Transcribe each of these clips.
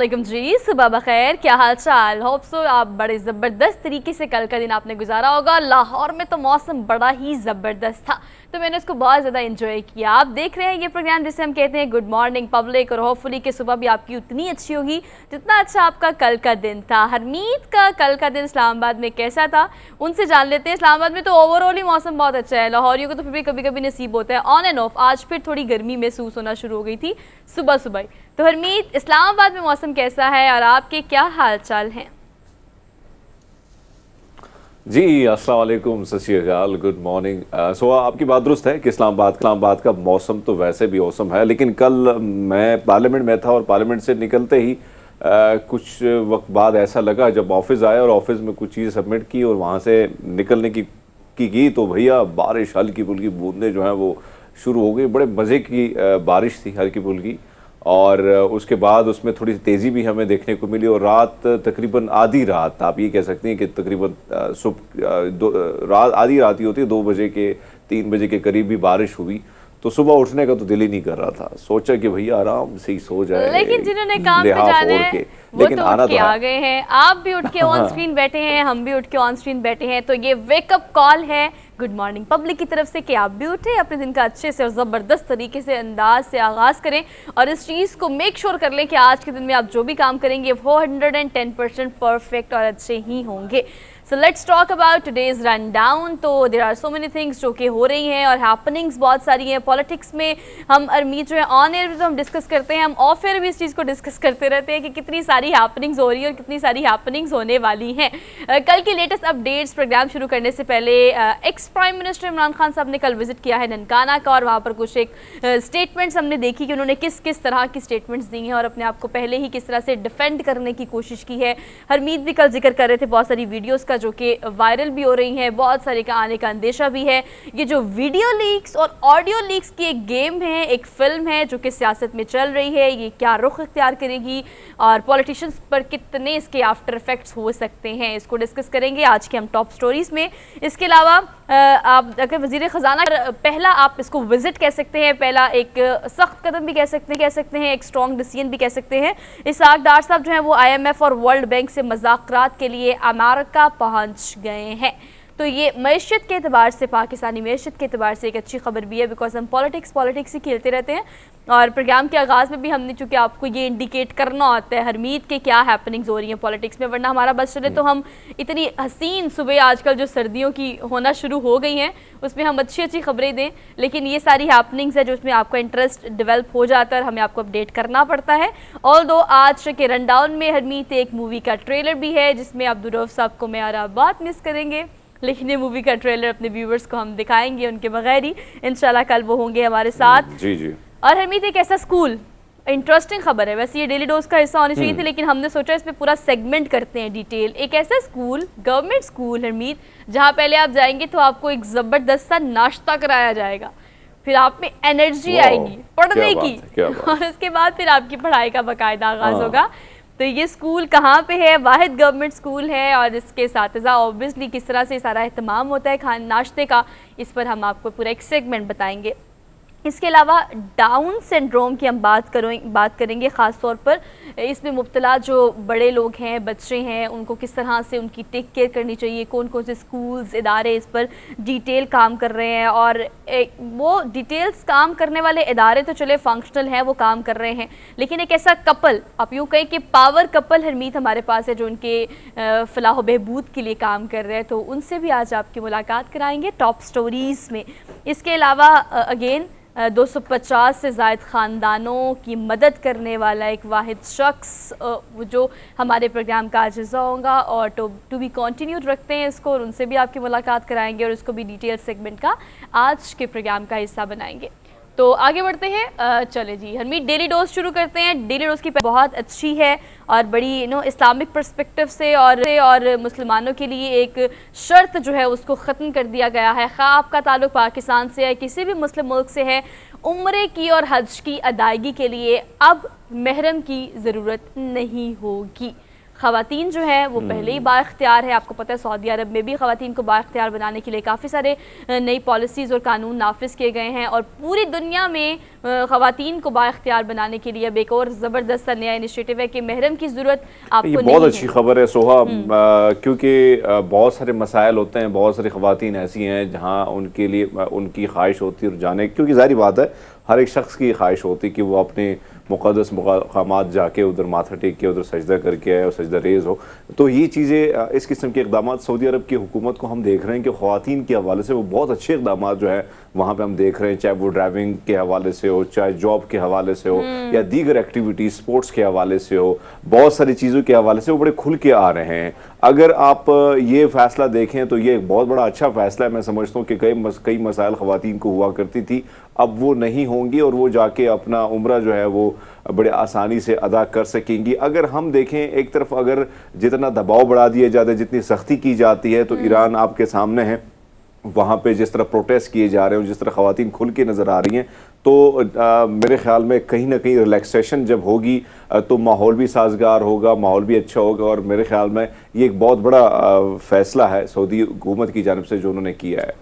अस्सलामुअलैकुम जी, सुबह बखैर, क्या हाल चाल। होप सो आप बड़े ज़बरदस्त तरीके से कल का दिन आपने गुजारा होगा। लाहौर में तो मौसम बड़ा ही ज़बरदस्त था, तो मैंने उसको बहुत ज़्यादा एंजॉय किया। आप देख रहे हैं ये प्रोग्राम जिसे हम कहते हैं गुड मॉर्निंग पब्लिक, और होपफुली कि सुबह भी आपकी उतनी अच्छी होगी जितना अच्छा आपका कल का दिन था। हरमीत का कल का दिन इस्लामाबाद में कैसा था, उनसे जान लेते हैं। इस्लामाबाद में तो ओवरऑल ही मौसम बहुत अच्छा है, लाहौरियों को तो फिर भी कभी कभी नसीब होता है ऑन एंड ऑफ। आज फिर थोड़ी गर्मी महसूस होना शुरू हो गई थी सुबह सुबह। तो हरमीत, इस्लामाबाद में मौसम कैसा है और आपके क्या हाल चाल हैं? जी अस्सलाम वालेकुम, सत श्री अकाल, गुड मॉर्निंग। सो आपकी बात दुरुस्त है कि इस्लामाबाद का मौसम तो वैसे भी औसम है, लेकिन कल मैं पार्लियामेंट में था और पार्लियामेंट से निकलते ही कुछ वक्त बाद ऐसा लगा, जब ऑफिस आया और ऑफिस में कुछ चीज़ें सबमिट की और वहाँ से निकलने की तो भैया बारिश, हल्की फुल्की बूंदें जो हैं वो शुरू हो गई। बड़े मज़े की बारिश थी, हल्की फुल्की, और उसके बाद उसमें थोड़ी तेज़ी भी हमें देखने को मिली। और रात तकरीबन आधी रात, आप ये कह सकते हैं कि तकरीबन रात आधी रात ही होती है, 2 बजे के 3 बजे के करीब भी बारिश हुई। तो सुबह उठने का तो दिल ही नहीं कर रहा था, सोचा कि भैया आराम से ही सो जाए, लेकिन जिन्होंने काम पे जाना है वो तो उठ के आ गए हैं। आप भी उठ के ऑन स्क्रीन बैठे हैं, हम भी उठ के ऑन स्क्रीन बैठे हैं। तो ये वेकअप कॉल है गुड मॉर्निंग पब्लिक की तरफ से कि आप भी उठे, अपने दिन का अच्छे से और ज़बरदस्त तरीके से अंदाज से आगाज़ करें, और इस चीज़ को मेक श्योर कर लें कि आज के दिन में आप जो भी काम करेंगे वो 110% परफेक्ट और अच्छे ही होंगे। So let's talk about today's rundown. तो there are so many things जो कि हो रही हैं और हैपनिंग्स बहुत सारी हैं पॉलिटिक्स में। हम अरमीत जो है ऑन एयर तो हम डिस्कस करते हैं, हम ऑफ एयर भी इस चीज़ को डिस्कस करते रहते हैं कि कितनी सारी हैपनिंग्स हो रही है और कितनी सारी हैपनिंग्स होने वाली हैं। कल की लेटेस्ट अपडेट्स। प्रोग्राम शुरू करने से पहले ex prime minister Imran Khan साहब ने कल विजिट किया है ननकाना का, और वहाँ पर कुछ एक स्टेटमेंट्स हमने देखी कि उन्होंने किस किस तरह की स्टेटमेंट्स दी हैं और अपने आप को पहले ही किस तरह से डिफेंड करने की कोशिश की है। हरमीत भी कल जिक्र कर रहे थे बहुत सारी वीडियोज़ जो कि वायरल भी हो रही हैं, बहुत सारे का आने का अंदेशा भी है। ये जो वीडियो लीक्स और ऑडियो लीक्स की एक गेम है, एक फिल्म है जो कि सियासत में चल रही है, ये क्या रुख इख्तियार करेगी और पॉलिटिशियंस पर कितने इसके आफ्टर इफेक्ट्स हो सकते हैं, इसको डिस्कस करेंगे आज के हम टॉप स्टोरीज में। इसके अलावा आप अगर वज़ीर ख़जाना, पहला आप इसको विजिट कह सकते हैं, पहला एक सख्त कदम भी कह सकते हैं, एक स्ट्रॉन्ग डिसीजन भी कह सकते हैं। इसहाक डार साहब जो है वो IMF और वर्ल्ड बैंक से मज़ाकरात के लिए अमेरिका पहुंच गए हैं। तो ये मईशत के अतबार से, पाकिस्तानी मईशत के अतबार से एक अच्छी खबर भी है, बिकॉज हम पॉलिटिक्स ही खेलते रहते हैं। और प्रोग्राम के आगाज़ में भी हमने चूँकि आपको ये इंडिकेट करना होता है हरमीत के क्या हैपनिंग्स हो रही हैं पॉलिटिक्स में, वरना हमारा बस चले तो हम इतनी हसीन सुबह आजकल जो सर्दियों की होना शुरू हो गई हैं उसमें हम अच्छी अच्छी खबरें दें, लेकिन ये सारी हैपनिंग्स है जो उसमें आपका इंटरेस्ट डेवलप हो जाता है और हमें आपको अपडेट करना पड़ता है। ऑल दो आज के रन डाउन में हरमीत एक मूवी का ट्रेलर भी है जिसमें अब्दुर्रऊफ साहब को मैं और बहुत मिस करेंगे, लेकिन ये मूवी का ट्रेलर अपने व्यूवर्स को हम दिखाएंगे उनके बगैर ही। इंशाल्लाह कल वो होंगे हमारे साथ। जी। और हरमीत एक ऐसा स्कूल, इंटरेस्टिंग खबर है, वैसे ये डेली डोज का हिस्सा होनी चाहिए थी, लेकिन हमने सोचा इस पे पूरा सेगमेंट करते हैं डिटेल। एक ऐसा स्कूल, गवर्नमेंट स्कूल हरमीत, जहाँ पहले आप जाएंगे तो आपको एक ज़बरदस्त सा नाश्ता कराया जाएगा, फिर आप में एनर्जी आएगी पढ़ने की, और उसके बाद फिर आपकी पढ़ाई का बाकायदा आगाज़ होगा। तो ये स्कूल कहाँ पे है? वाहिद गवर्नमेंट स्कूल है, और इसके साथिज़ा ऑब्वियसली किस तरह से सारा एहतमाम होता है खाने नाश्ते का, इस पर हम आपको पूरा एक सेगमेंट बताएंगे। इसके अलावा डाउन सिंड्रोम की हम बात करेंगे, ख़ास तौर पर इसमें मुब्तला जो बड़े लोग हैं, बच्चे हैं, उनको किस तरह से उनकी टेक केयर करनी चाहिए, कौन कौन से स्कूल्स, इदारे इस पर डिटेल काम कर रहे हैं। और वो डिटेल्स काम करने वाले इदारे तो चले फंक्शनल हैं, वो काम कर रहे हैं, लेकिन एक ऐसा कपल, आप यूँ कहें कि पावर कपल हरमीत हमारे पास है जो उनके फ़लाह बहबूद के लिए काम कर रहे हैं, तो उनसे भी आज आपकी मुलाकात कराएंगे टॉप स्टोरीज़ में। इसके अलावा अगेन 250 से ज़ायद ख़ानदानों की मदद करने वाला एक वाहिद शख्स जो हमारे प्रोग्राम का आज हिस्सा होगा, और टू बी कंटिन्यूड रखते हैं इसको, और उनसे भी आपकी मुलाकात कराएंगे और इसको भी डिटेल सेगमेंट का आज के प्रोग्राम का हिस्सा बनाएंगे। तो आगे बढ़ते हैं। चले जी हरमीत, डेली डोज शुरू करते हैं। डेली डोज की बहुत अच्छी है और बड़ी इस्लामिक पर्सपेक्टिव से और मुसलमानों के लिए एक शर्त जो है उसको ख़त्म कर दिया गया है। खा आपका ताल्लुक़ पाकिस्तान से है, किसी भी मुस्लिम मुल्क से है, उम्रे की और हज की अदायगी के लिए अब महरम की ज़रूरत नहीं होगी। ख़वातीन जो है वो पहले ही बाइख्तियार है। आपको पता है सऊदी अरब में भी ख़वातीन को बाइख्तियार बनाने के लिए काफ़ी सारे नई पॉलिसीज़ और कानून नाफिज किए गए हैं, और पूरी दुनिया में ख़वातीन को बाइख्तियार बनाने के लिए अब एक और ज़बरदस्त नया इनिशिएटिव है कि महरम की ज़रूरत आपको नहीं है। बहुत अच्छी खबर है सोहा, क्योंकि बहुत सारे मसाइल होते हैं, बहुत सारी ख़वातीन ऐसी हैं जहाँ उनके लिए उनकी ख्वाहिश होती है जाने, क्योंकि ज़ाहिर बात है हर एक शख्स की ख्वाहिश होती है कि वो अपने मुक़द्दस मकामात जाके उधर माथा टेक के उधर सजदा करके आए और सजदा रेज़ हो। तो ये चीज़ें, इस किस्म के इक़दामात सऊदी अरब की हुकूमत को हम देख रहे हैं कि ख़वातीन के हवाले से वो बहुत अच्छे इक़दामात जो है वहाँ पे हम देख रहे हैं, चाहे वो ड्राइविंग के हवाले से हो, चाहे जॉब के हवाले से हो, या दीगर एक्टिविटीज़ स्पोर्ट्स के हवाले से हो, बहुत सारी चीज़ों के हवाले से वो बड़े खुल के आ रहे हैं। अगर आप ये फ़ैसला देखें तो ये एक बहुत बड़ा अच्छा फ़ैसला है। मैं समझता हूँ कि कई मसाइल ख़वातीन को हुआ करती थी, अब वो नहीं होंगी और वो जाके अपना उम्रा जो है वो बड़े आसानी से अदा कर सकेंगी। अगर हम देखें एक तरफ अगर जितना दबाव बढ़ा दिया जाता है, जितनी सख्ती की जाती है, तो ईरान आपके सामने है, वहाँ पे जिस तरह प्रोटेस्ट किए जा रहे हैं, जिस तरह ख़वातीन खुल के नज़र आ रही हैं, तो मेरे ख्याल में कहीं ना कहीं रिलैक्सेशन जब होगी तो माहौल भी साजगार होगा, माहौल भी अच्छा होगा, और मेरे ख्याल में ये एक बहुत बड़ा फ़ैसला है सऊदी हुकूमत की जानिब से जो उन्होंने किया है।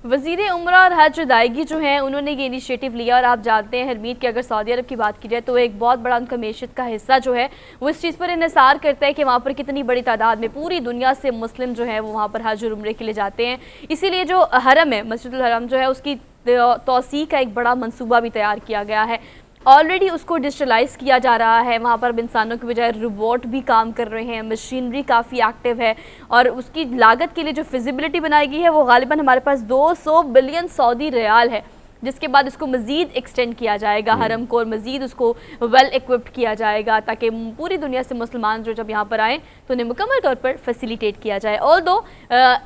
वज़ीर उम्रा और हज अदायगी जो है उन्होंने ये इनिशिएटिव लिया, और आप जानते हैं हरमीत कि अगर सऊदी अरब की बात की जाए तो एक बहुत बड़ा उनका मेशत का हिस्सा जो है वो इस चीज़ पर इन्हिसार करता है कि वहाँ पर कितनी बड़ी तादाद में पूरी दुनिया से मुस्लिम जो है वो वहाँ पर हज और उम्रे के लिए जाते हैं। इसीलिए जो हरम है, मस्जिदुल हरम जो है, उसकी तौसीक़ का एक बड़ा मंसूबा भी तैयार किया गया है। ऑलरेडी उसको डिजिटलाइज़ किया जा रहा है, वहाँ पर अब इंसानों के बजाय रोबोट भी काम कर रहे हैं, मशीनरी काफ़ी एक्टिव है, और उसकी लागत के लिए जो फिजिबिलिटी बनाई गई है वो गालिबन हमारे पास 200 बिलियन सऊदी रियाल है, जिसके बाद इसको मज़ीद एक्सटेंड किया जाएगा हरम को, और मज़ीद उसको वेल इक्विप्ड किया जाएगा ताकि पूरी दुनिया से मुसलमान जो जब यहाँ पर आएँ तो उन्हें मुकम्मल तौर पर फैसिलिटेट किया जाए। और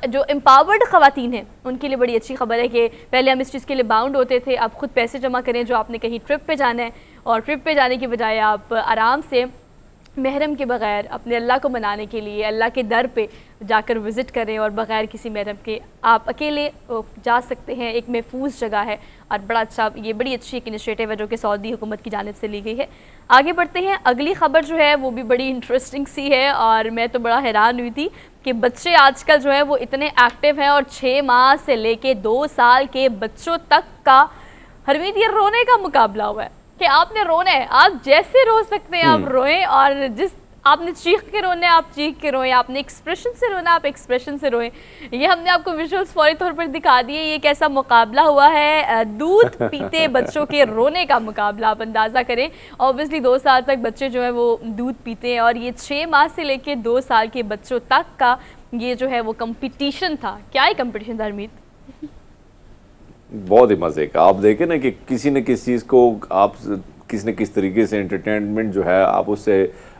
जो एम्पावर्ड ख़वातीन हैं उनके लिए बड़ी अच्छी खबर है कि पहले हम इस चीज़ के लिए बाउंड होते थे, अब खुद पैसे जमा करें जो आपने कहीं ट्रिप पे जाना है, और ट्रिप पे जाने की बजाय आप आराम से महरम के बग़ैर अपने अल्लाह को मनाने के लिए अल्लाह के दर पे जाकर विज़िट करें, और बग़ैर किसी महरम के आप अकेले जा सकते हैं। एक महफूज जगह है और बड़ा अच्छा, ये बड़ी अच्छी एक इनिशिएटिव है जो कि सऊदी हुकूमत की जानिब से ली गई है। आगे बढ़ते हैं, अगली ख़बर जो है वो भी बड़ी इंटरेस्टिंग सी है, और मैं तो बड़ा हैरान हुई थी कि बच्चे आजकल जो है वो इतने एक्टिव हैं, और 6 माह से लेके 2 साल के बच्चों तक का हरमीत ये रोने का मुकाबला हुआ है कि आपने रोना है, आप जैसे रो सकते हैं आप रोएं, और जिस आपने चीख के रोना है आप चीख के रोएं, आपने एक्सप्रेशन से रोना आप एक्सप्रेशन से रोएं। ये हमने आपको विजुअल्स फौरी तौर पर दिखा दिए, ये कैसा मुकाबला हुआ है, दूध पीते बच्चों के रोने का मुकाबला। आप अंदाज़ा करें, ऑब्वियसली 2 साल तक बच्चे जो है वो दूध पीते हैं, और ये 6 माह से लेके 2 साल के बच्चों तक का ये जो है वो कंपटीशन था। क्या ही कंपटीशन था हरमीत, बहुत ही मज़े का। आप देखें ना कि किसी न किसी चीज़ को आप किसी न किस तरीके से एंटरटेनमेंट जो है आप उससे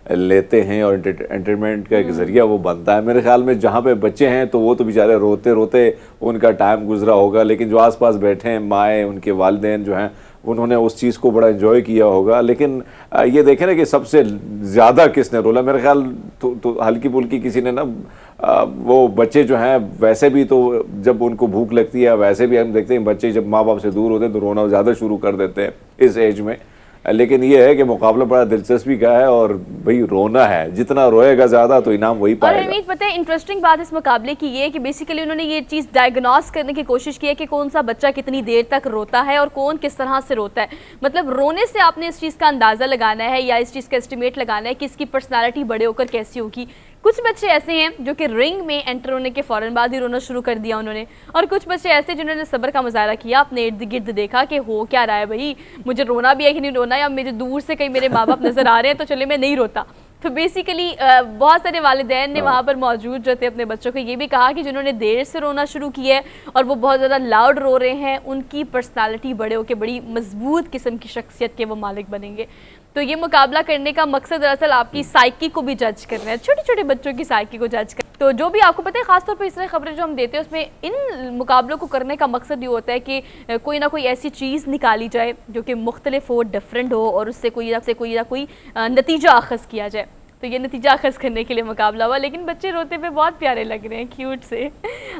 लेते हैं, और एंटरटेनमेंट का एक ज़रिया वो बनता है। मेरे ख्याल में जहाँ पे बच्चे हैं तो वो तो बेचारे रोते रोते उनका टाइम गुजरा होगा, लेकिन जो आसपास बैठे हैं माएँ, उनके वालिदैन जो हैं, उन्होंने उस चीज़ को बड़ा एंजॉय किया होगा। लेकिन ये देखें ना कि सबसे ज़्यादा किसने रोला, मेरे ख्याल तो हल्की फुल्की किसी ने ना, वो बच्चे जो हैं वैसे भी तो जब उनको भूख लगती है, वैसे भी हम देखते हैं बच्चे जब माँ बाप से दूर होते हैं तो रोना ज़्यादा शुरू कर देते हैं इस एज में। लेकिन ये है कि मुकाबला बड़ा दिलचस्पी का है, और भाई रोना है, जितना रोएगा ज़्यादा तो इनाम वही पाएगा। और हमीद पता है इंटरेस्टिंग बात इस मुकाबले की ये है कि बेसिकली उन्होंने ये चीज़ डायग्नोस करने की कोशिश की है कि कौन सा बच्चा कितनी देर तक रोता है और कौन किस तरह से रोता है। मतलब रोने से आपने इस चीज़ का अंदाज़ा लगाना है या इस चीज़ का एस्टिमेट लगाना है कि इसकी पर्सनैलिटी बड़े होकर कैसी होगी। कुछ बच्चे ऐसे हैं जो कि रिंग में एंटर होने के फ़ौरन बाद ही रोना शुरू कर दिया उन्होंने, और कुछ बच्चे ऐसे जिन्होंने सब्र का मुजाहरा किया, अपने इर्द गिर्द देखा कि हो क्या रहा है भाई, मुझे रोना भी है कि नहीं रोना, या मुझे दूर से कहीं मेरे माँ बाप नज़र आ रहे हैं तो चले मैं नहीं रोता। तो बेसिकली बहुत सारे वालिदैन ने वहाँ पर मौजूद जो थे अपने बच्चों को ये भी कहा कि जिन्होंने देर से रोना शुरू किया है और वो बहुत ज़्यादा लाउड रो रहे हैं, उनकी पर्सनालिटी बड़े होकर बड़ी मजबूत किस्म की शख्सियत के वो मालिक बनेंगे। तो ये मुकाबला करने का मकसद दरअसल आपकी साइकी को भी जज करना है, छोटे छोटे बच्चों की साइकी को जज कर। तो जो भी आपको पता है खासतौर पर इस तरह खबरें जो हम देते हैं उसमें इन मुकाबलों को करने का मकसद ये होता है कि कोई ना कोई ऐसी चीज़ निकाली जाए जो कि मुख्तलिफ हो, डिफरेंट हो, और उससे कोई ना कोई नतीजा अखज़ किया जाए। तो ये नतीजा अखज़ करने के लिए मुकाबला हुआ, लेकिन बच्चे रोते हुए बहुत प्यारे लग रहे हैं, क्यूट से।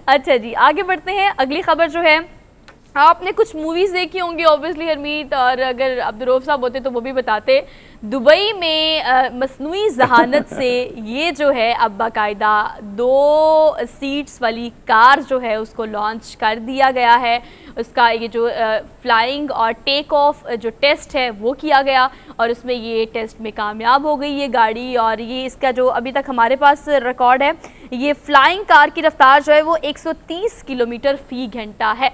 अच्छा जी, आगे बढ़ते हैं। अगली खबर जो है, आपने कुछ मूवीज़ देखी होंगी ऑब्वियसली हरमीत, और अगर अब्दुर्रऊफ साहब होते तो वो भी बताते। दुबई में मसनूई जहानत से ये जो है अब बाकायदा 2 सीट्स वाली कार जो है उसको लॉन्च कर दिया गया है। उसका ये जो फ्लाइंग और टेक ऑफ जो टेस्ट है वो किया गया और उसमें ये टेस्ट में कामयाब हो गई ये गाड़ी। और ये इसका जो अभी तक हमारे पास रिकॉर्ड है, ये फ्लाइंग कार की रफ्तार जो है वो 130 किलोमीटर फी घंटा है।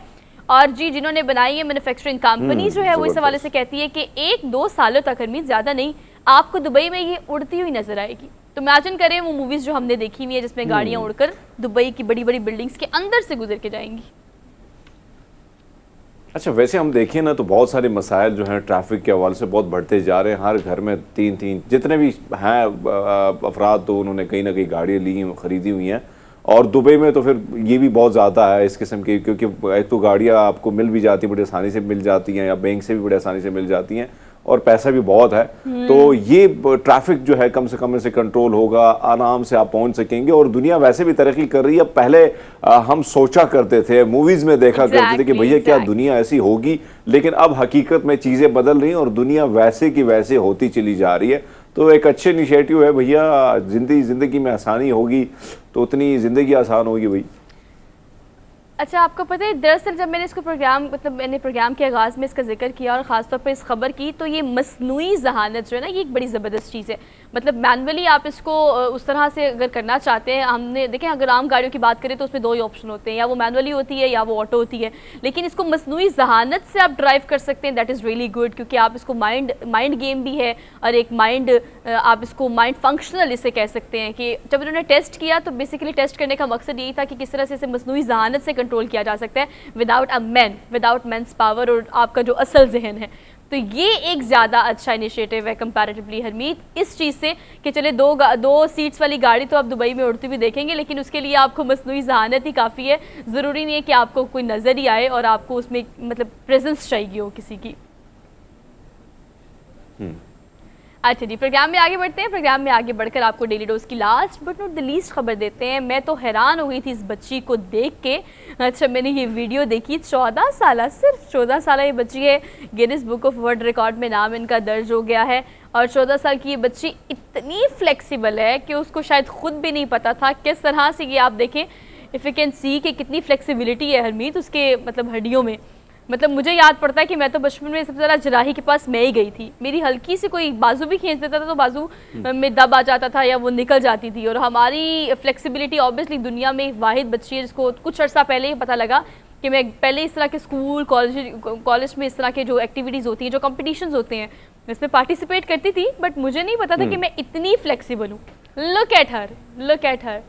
और जी जिन्होंने बनाई है मैन्युफैक्चरिंग कंपनी जो है वो इस हवाले से कहती है कि 1-2 सालों तक, हरमीत ज़्यादा नहीं, आपको दुबई में ये उड़ती हुई नजर आएगी। तो इमेजिन करें वो मूवीज़ जो हमने देखी हुई है जिसमें गाड़ियाँ उड़कर दुबई की बड़ी बड़ी बिल्डिंग्स के अंदर से गुजर के जाएंगी। अच्छा, वैसे हम देखें ना तो बहुत सारे मसाइल जो हैं ट्रैफिक के हवाले से बहुत बढ़ते जा रहे हैं। हर घर में 3-3 जितने भी हैं अफराद तो उन्होंने कहीं ना कहीं गाड़ियाँ ली हैं, खरीदी हुई हैं। और दुबई में तो फिर ये भी बहुत ज़्यादा है इस किस्म की, क्योंकि एक तो गाड़ियाँ आपको मिल भी जाती हैं, बड़ी आसानी से मिल जाती हैं, या बैंक से भी बड़ी आसानी से मिल जाती हैं, और पैसा भी बहुत है। तो ये ट्रैफिक जो है कम से कम से कंट्रोल होगा, आराम से आप पहुंच सकेंगे। और दुनिया वैसे भी तरक्की कर रही है। पहले हम सोचा करते थे, मूवीज में देखा करते थे कि भैया क्या दुनिया ऐसी होगी, लेकिन अब हकीकत में चीज़ें बदल रही हैं और दुनिया वैसे की वैसे होती चली जा रही है। तो एक अच्छे इनिशिएटिव है भैया, जिंदगी में आसानी होगी तो उतनी ज़िंदगी आसान होगी भाई। अच्छा, आपको पता है दरअसल जब मैंने इसको मैंने प्रोग्राम के आगाज़ में इसका जिक्र किया और ख़ासतौर पर इस खबर की, तो ये मसनूई जहानत जो है ना, ये एक बड़ी ज़बरदस्त चीज़ है। मतलब मैनुअली आप इसको उस तरह से अगर करना चाहते हैं, हमने देखें अगर आम गाड़ियों की बात करें तो उसमें 2 ही ऑप्शन होते हैं, या वो मैनुअली होती है या वो ऑटो होती है। लेकिन इसको मसनूई जहानत से आप ड्राइव कर सकते हैं, दैट इज़ रियली गुड, क्योंकि आप इसको माइंड गेम भी है और एक आप इसको माइंड फंक्शनल इसे कह सकते हैं। कि जब उन्होंने टेस्ट किया तो बेसिकली टेस्ट करने का मकसद यही था कि किस तरह से इसे मसनूई जहानत से कंट्रोल किया जा सकता है विदाउट मैन्स पावर और आपका जो असल जहन है। तो ये एक ज़्यादा अच्छा इनिशिएटिव है कंपैरेटिवली हरमीत इस चीज़ से कि चले 2 सीट्स वाली गाड़ी तो आप दुबई में उड़ती भी देखेंगे, लेकिन उसके लिए आपको मसनूई जहानत ही काफ़ी है। ज़रूरी नहीं है कि आपको कोई नज़र ही आए और आपको उसमें मतलब प्रेजेंस चाहिए हो किसी की। अच्छा जी, प्रोग्राम में आगे बढ़ते हैं। प्रोग्राम में आगे बढ़कर आपको डेली डोज की last but not the least खबर देते हैं। मैं तो हैरान हो गई थी इस बच्ची को देख के। अच्छा, मैंने ये वीडियो देखी, 14 साल, सिर्फ 14 साल ये बच्ची है। Guinness book of world record में नाम इनका दर्ज हो गया है। और 14 साल की ये बच्ची इतनी फ्लेक्सिबल है कि उसको शायद खुद भी नहीं पता था किस तरह से, ये आप देखें इफ़ यू कैन सी कि कितनी फ्लेक्सिबिलिटी है हरमीत उसके मतलब हड्डियों में। मतलब मुझे याद पड़ता है कि मैं तो बचपन में सबसे ज़्यादा जराही के पास मैं ही गई थी। मेरी हल्की सी कोई बाजू भी खींच देता था तो बाजू में दब आ जाता था या वो निकल जाती थी। और हमारी फ्लेक्सिबिलिटी ऑब्वियसली दुनिया में एक वाहिद बच्ची है जिसको कुछ अर्सा पहले ही पता लगा कि मैं पहले इस तरह के स्कूल कॉलेज में इस तरह के जो एक्टिविटीज़ होती हैं, जो कॉम्पिटिशन्स होते हैं, इसमें पार्टिसिपेट करती थी। बट मुझे नहीं पता था कि मैं इतनी फ्लेक्सिबल हूँ। Look at her.